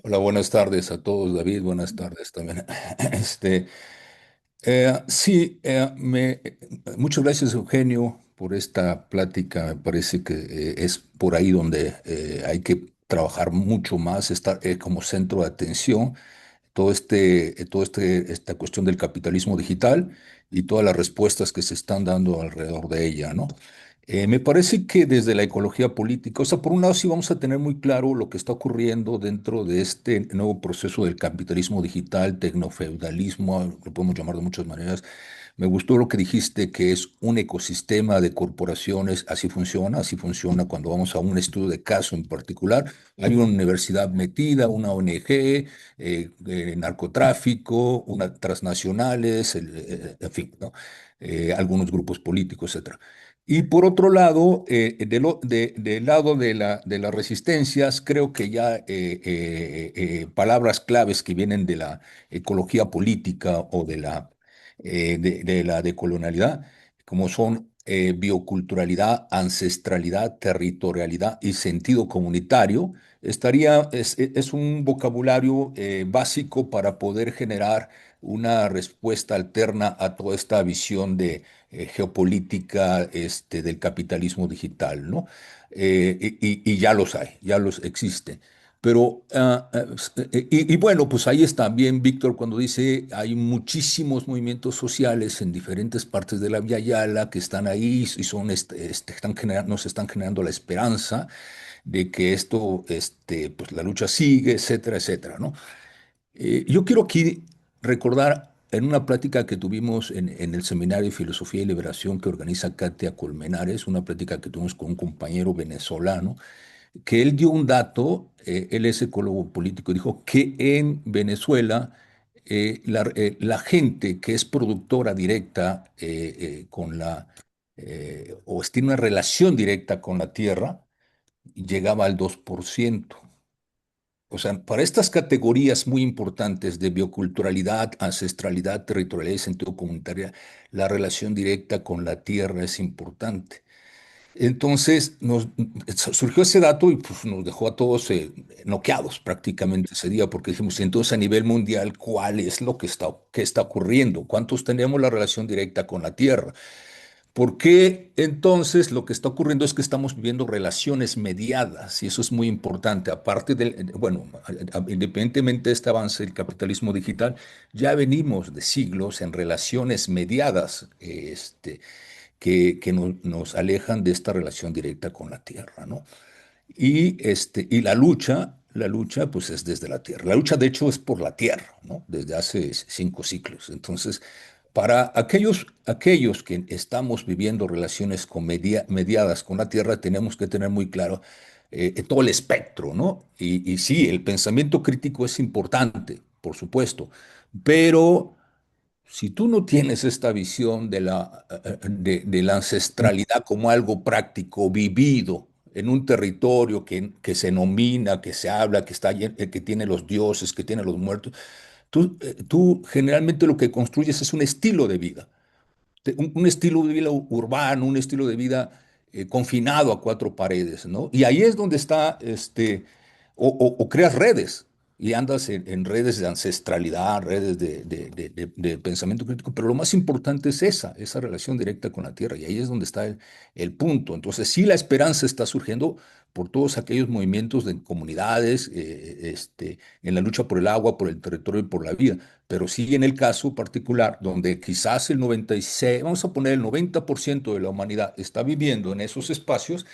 Hola, buenas tardes a todos, David, buenas tardes también. Este, sí, muchas gracias, Eugenio, por esta plática. Me parece que es por ahí donde hay que trabajar mucho más, estar como centro de atención esta cuestión del capitalismo digital y todas las respuestas que se están dando alrededor de ella, ¿no? Me parece que desde la ecología política, o sea, por un lado sí vamos a tener muy claro lo que está ocurriendo dentro de este nuevo proceso del capitalismo digital, tecnofeudalismo, lo podemos llamar de muchas maneras. Me gustó lo que dijiste, que es un ecosistema de corporaciones, así funciona cuando vamos a un estudio de caso en particular. Hay una universidad metida, una ONG, narcotráfico, transnacionales, en fin, ¿no? Algunos grupos políticos, etcétera. Y por otro lado, del lado de las resistencias, creo que ya palabras claves que vienen de la ecología política o de la decolonialidad, como son bioculturalidad, ancestralidad, territorialidad y sentido comunitario, es un vocabulario básico para poder generar una respuesta alterna a toda esta visión de geopolítica del capitalismo digital, ¿no? Y ya los hay, ya los existen. Pero, y bueno, pues ahí está bien Víctor cuando dice hay muchísimos movimientos sociales en diferentes partes de la Vía Yala que están ahí y nos están generando la esperanza de que esto, pues la lucha sigue, etcétera, etcétera, ¿no? Yo quiero aquí recordar en una plática que tuvimos en el Seminario de Filosofía y Liberación que organiza Katia Colmenares, una plática que tuvimos con un compañero venezolano, que él dio un dato, él es ecólogo político, dijo que en Venezuela la gente que es productora directa o tiene una relación directa con la tierra, llegaba al 2%. O sea, para estas categorías muy importantes de bioculturalidad, ancestralidad, territorialidad y sentido comunitario, la relación directa con la tierra es importante. Entonces surgió ese dato y pues, nos dejó a todos noqueados prácticamente ese día, porque dijimos, entonces a nivel mundial, ¿cuál es lo qué está ocurriendo? ¿Cuántos tenemos la relación directa con la tierra? Porque entonces lo que está ocurriendo es que estamos viviendo relaciones mediadas y eso es muy importante. Aparte del, bueno, independientemente de este avance del capitalismo digital, ya venimos de siglos en relaciones mediadas, que nos alejan de esta relación directa con la tierra, ¿no? Y la lucha, pues es desde la tierra. La lucha, de hecho, es por la tierra, ¿no? Desde hace 5 siglos. Entonces, para aquellos que estamos viviendo relaciones mediadas con la tierra, tenemos que tener muy claro todo el espectro, ¿no? Y sí, el pensamiento crítico es importante, por supuesto, pero si tú no tienes esta visión de la ancestralidad como algo práctico, vivido en un territorio que se nomina, que se habla, que tiene los dioses, que tiene los muertos, tú generalmente lo que construyes es un estilo de vida un estilo de vida urbano, un estilo de vida confinado a cuatro paredes, ¿no? Y ahí es donde está, o creas redes y andas en redes de ancestralidad, redes de pensamiento crítico, pero lo más importante es esa relación directa con la tierra, y ahí es donde está el punto. Entonces, sí, la esperanza está surgiendo por todos aquellos movimientos de comunidades, en la lucha por el agua, por el territorio y por la vida, pero sí en el caso particular, donde quizás el 96, vamos a poner el 90% de la humanidad está viviendo en esos espacios,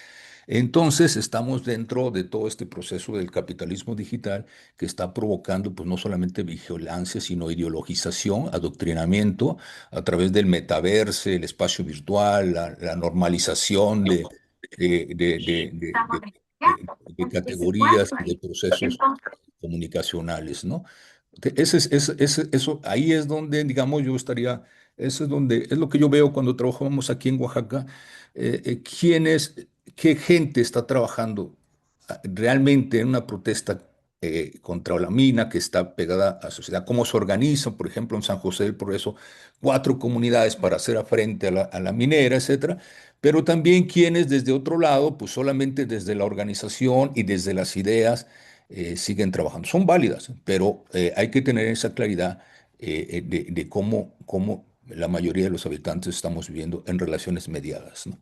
entonces estamos dentro de todo este proceso del capitalismo digital que está provocando pues no solamente vigilancia, sino ideologización, adoctrinamiento a través del metaverse, el espacio virtual, la normalización de categorías y de procesos comunicacionales, ¿no? Ahí es donde, digamos, eso es donde, es lo que yo veo cuando trabajamos aquí en Oaxaca, qué gente está trabajando realmente en una protesta contra la mina que está pegada a la sociedad, cómo se organizan, por ejemplo, en San José del Progreso, 4 comunidades para hacer frente a la minera, etcétera, pero también quienes desde otro lado, pues solamente desde la organización y desde las ideas, siguen trabajando. Son válidas, pero hay que tener esa claridad de cómo la mayoría de los habitantes estamos viviendo en relaciones mediadas, ¿no?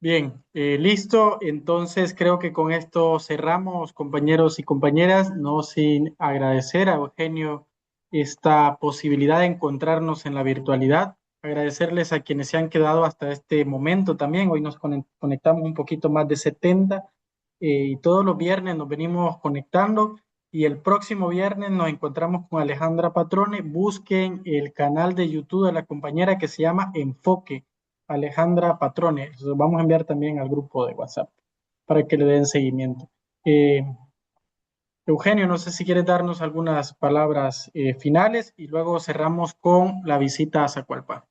Bien, listo. Entonces creo que con esto cerramos, compañeros y compañeras, no sin agradecer a Eugenio esta posibilidad de encontrarnos en la virtualidad, agradecerles a quienes se han quedado hasta este momento también. Hoy nos conectamos un poquito más de 70 y todos los viernes nos venimos conectando y el próximo viernes nos encontramos con Alejandra Patrone. Busquen el canal de YouTube de la compañera que se llama Enfoque. Alejandra Patrone. Los vamos a enviar también al grupo de WhatsApp para que le den seguimiento. Eugenio, no sé si quieres darnos algunas palabras finales y luego cerramos con la visita a Zacualpa.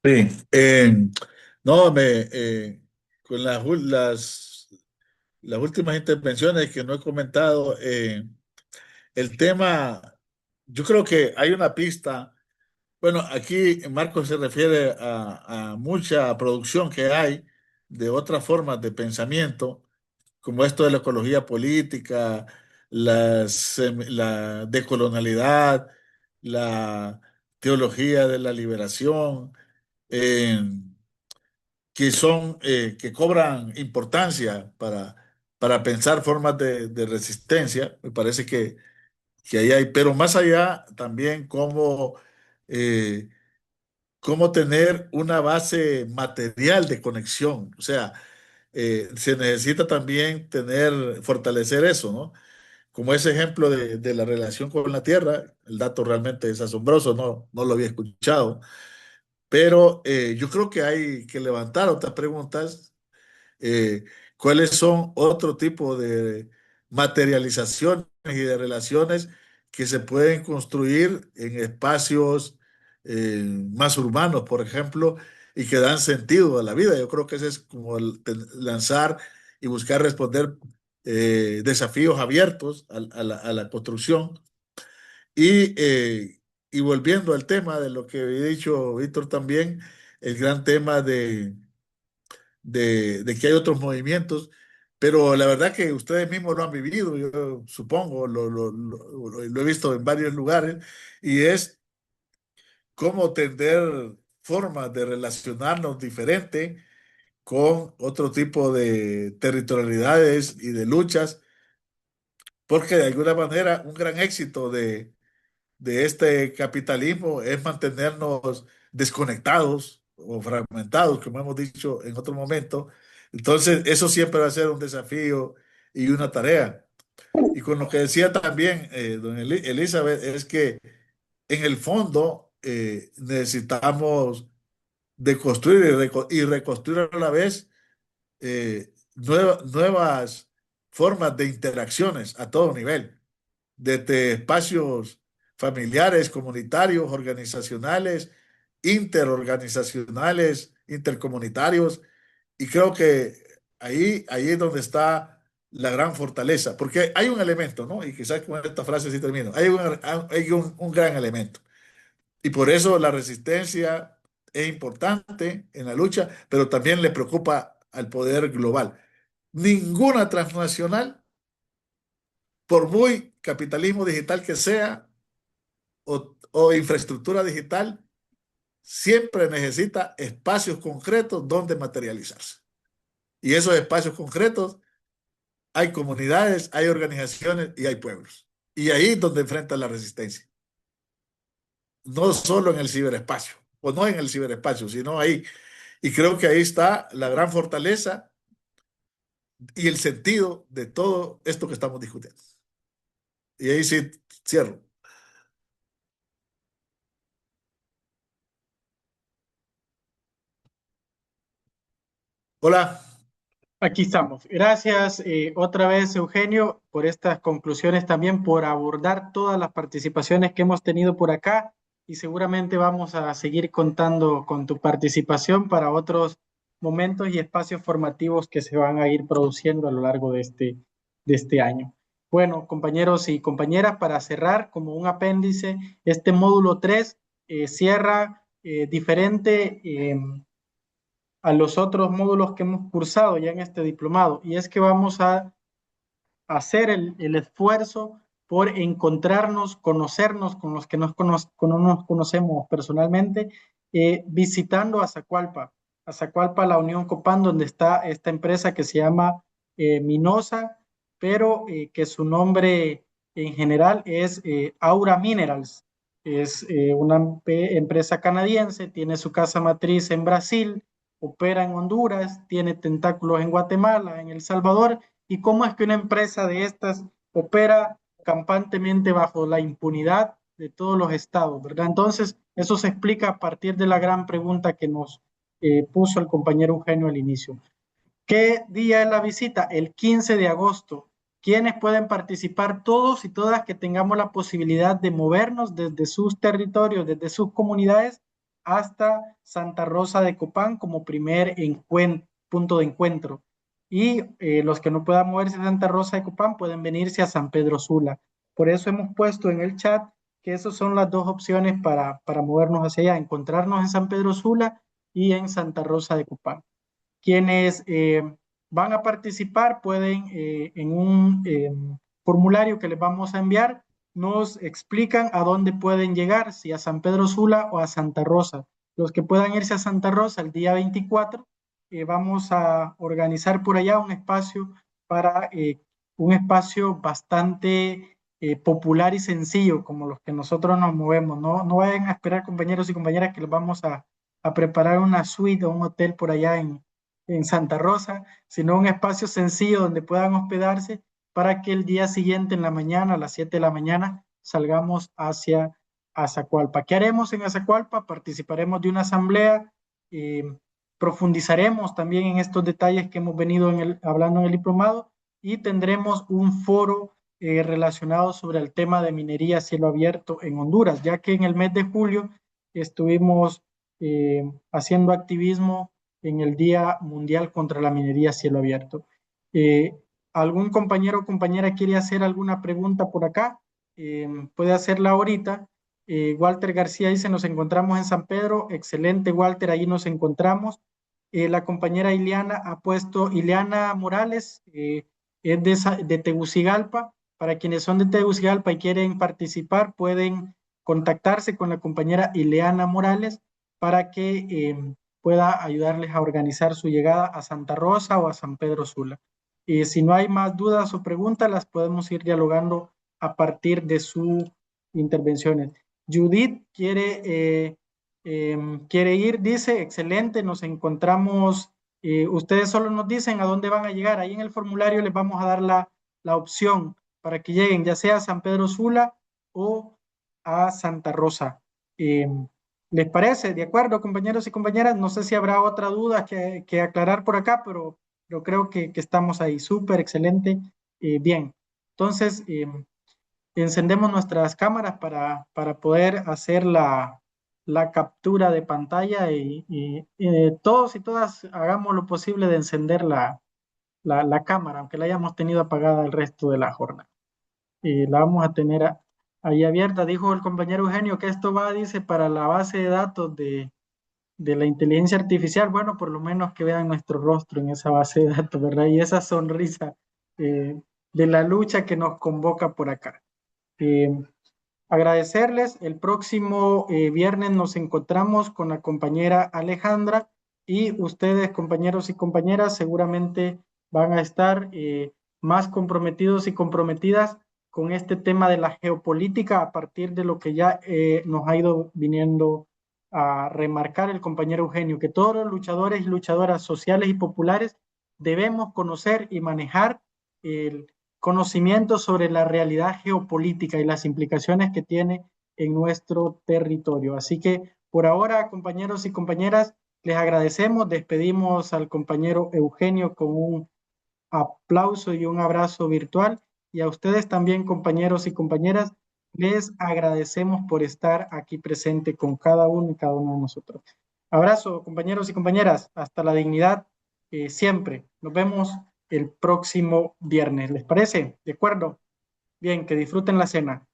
Sí, no, con las últimas intervenciones que no he comentado, el tema, yo creo que hay una pista. Bueno, aquí Marcos se refiere a mucha producción que hay de otras formas de pensamiento, como esto de la ecología política, la decolonialidad, la teología de la liberación, eh, que cobran importancia para pensar formas de resistencia. Me parece que ahí hay, pero más allá también eh, cómo tener una base material de conexión. O sea, se necesita también fortalecer eso, ¿no? Como ese ejemplo de la relación con la tierra, el dato realmente es asombroso, no lo había escuchado, pero yo creo que hay que levantar otras preguntas. eh, ¿Cuáles son otro tipo de materializaciones y de relaciones que se pueden construir en espacios más urbanos, por ejemplo, y que dan sentido a la vida? Yo creo que ese es como lanzar y buscar responder desafíos abiertos a la construcción. Y volviendo al tema de lo que había dicho Víctor también, el gran tema de que hay otros movimientos, pero la verdad que ustedes mismos lo han vivido, yo supongo, lo he visto en varios lugares, y es cómo tender formas de relacionarnos diferente con otro tipo de territorialidades y de luchas, porque de alguna manera un gran éxito de este capitalismo es mantenernos desconectados o fragmentados, como hemos dicho en otro momento. Entonces, eso siempre va a ser un desafío y una tarea. Y con lo que decía también don Elizabeth, es que en el fondo necesitamos deconstruir y reconstruir a la vez nuevas formas de interacciones a todo nivel, desde espacios familiares, comunitarios, organizacionales, interorganizacionales, intercomunitarios, y creo que ahí es donde está la gran fortaleza, porque hay un elemento, ¿no? Y quizás con esta frase sí termino, hay un gran elemento, y por eso la resistencia es importante en la lucha, pero también le preocupa al poder global. Ninguna transnacional, por muy capitalismo digital que sea, o infraestructura digital, siempre necesita espacios concretos donde materializarse. Y esos espacios concretos, hay comunidades, hay organizaciones y hay pueblos. Y ahí es donde enfrenta la resistencia. No solo en el ciberespacio, o no en el ciberespacio, sino ahí. Y creo que ahí está la gran fortaleza y el sentido de todo esto que estamos discutiendo. Y ahí sí cierro. Hola. Aquí estamos. Gracias otra vez, Eugenio, por estas conclusiones, también por abordar todas las participaciones que hemos tenido por acá y seguramente vamos a seguir contando con tu participación para otros momentos y espacios formativos que se van a ir produciendo a lo largo de este año. Bueno, compañeros y compañeras, para cerrar como un apéndice, este módulo 3 cierra diferente a los otros módulos que hemos cursado ya en este diplomado, y es que vamos a hacer el esfuerzo por encontrarnos, conocernos con los que no nos conocemos personalmente, visitando Azacualpa, la Unión Copán, donde está esta empresa que se llama Minosa, pero que su nombre en general es Aura Minerals. Es una empresa canadiense, tiene su casa matriz en Brasil, opera en Honduras, tiene tentáculos en Guatemala, en El Salvador. ¿Y cómo es que una empresa de estas opera campantemente bajo la impunidad de todos los estados, ¿verdad? Entonces, eso se explica a partir de la gran pregunta que nos puso el compañero Eugenio al inicio. ¿Qué día es la visita? El 15 de agosto. ¿Quiénes pueden participar? Todos y todas que tengamos la posibilidad de movernos desde sus territorios, desde sus comunidades, hasta Santa Rosa de Copán como primer punto de encuentro. Y los que no puedan moverse a Santa Rosa de Copán pueden venirse a San Pedro Sula. Por eso hemos puesto en el chat que esas son las dos opciones para movernos hacia allá, encontrarnos en San Pedro Sula y en Santa Rosa de Copán. Quienes van a participar pueden en un formulario que les vamos a enviar, nos explican a dónde pueden llegar, si a San Pedro Sula o a Santa Rosa. Los que puedan irse a Santa Rosa el día 24, vamos a organizar por allá un espacio para un espacio bastante popular y sencillo, como los que nosotros nos movemos. No vayan a esperar, compañeros y compañeras, que les vamos a preparar una suite o un hotel por allá en Santa Rosa, sino un espacio sencillo donde puedan hospedarse para que el día siguiente en la mañana, a las 7 de la mañana, salgamos hacia Azacualpa. ¿Qué haremos en Azacualpa? Participaremos de una asamblea, profundizaremos también en estos detalles que hemos venido hablando en el diplomado, y tendremos un foro relacionado sobre el tema de minería a cielo abierto en Honduras, ya que en el mes de julio estuvimos haciendo activismo en el Día Mundial contra la Minería a Cielo Abierto. ¿Algún compañero o compañera quiere hacer alguna pregunta por acá? Puede hacerla ahorita. Walter García dice, nos encontramos en San Pedro. Excelente, Walter, ahí nos encontramos. La compañera Ileana ha puesto, Ileana Morales, es de Tegucigalpa. Para quienes son de Tegucigalpa y quieren participar, pueden contactarse con la compañera Ileana Morales para que pueda ayudarles a organizar su llegada a Santa Rosa o a San Pedro Sula. Si no hay más dudas o preguntas, las podemos ir dialogando a partir de sus intervenciones. Judith quiere ir, dice, excelente, nos encontramos, ustedes solo nos dicen a dónde van a llegar, ahí en el formulario les vamos a dar la opción para que lleguen, ya sea a San Pedro Sula o a Santa Rosa. ¿Les parece? ¿De acuerdo, compañeros y compañeras? No sé si habrá otra duda que aclarar por acá, pero creo que estamos ahí. Súper, excelente. Bien, entonces encendemos nuestras cámaras para poder hacer la captura de pantalla y todos y todas hagamos lo posible de encender la cámara, aunque la hayamos tenido apagada el resto de la jornada. La vamos a tener ahí abierta. Dijo el compañero Eugenio que esto va, dice, para la base de datos de la inteligencia artificial. Bueno, por lo menos que vean nuestro rostro en esa base de datos, ¿verdad? Y esa sonrisa de la lucha que nos convoca por acá. Agradecerles. El próximo viernes nos encontramos con la compañera Alejandra, y ustedes, compañeros y compañeras, seguramente van a estar más comprometidos y comprometidas con este tema de la geopolítica a partir de lo que ya nos ha ido viniendo a remarcar el compañero Eugenio, que todos los luchadores y luchadoras sociales y populares debemos conocer y manejar el conocimiento sobre la realidad geopolítica y las implicaciones que tiene en nuestro territorio. Así que por ahora, compañeros y compañeras, les agradecemos, despedimos al compañero Eugenio con un aplauso y un abrazo virtual, y a ustedes también, compañeros y compañeras, les agradecemos por estar aquí presente con cada uno y cada uno de nosotros. Abrazo, compañeros y compañeras, hasta la dignidad siempre. Nos vemos el próximo viernes. ¿Les parece? ¿De acuerdo? Bien, que disfruten la cena.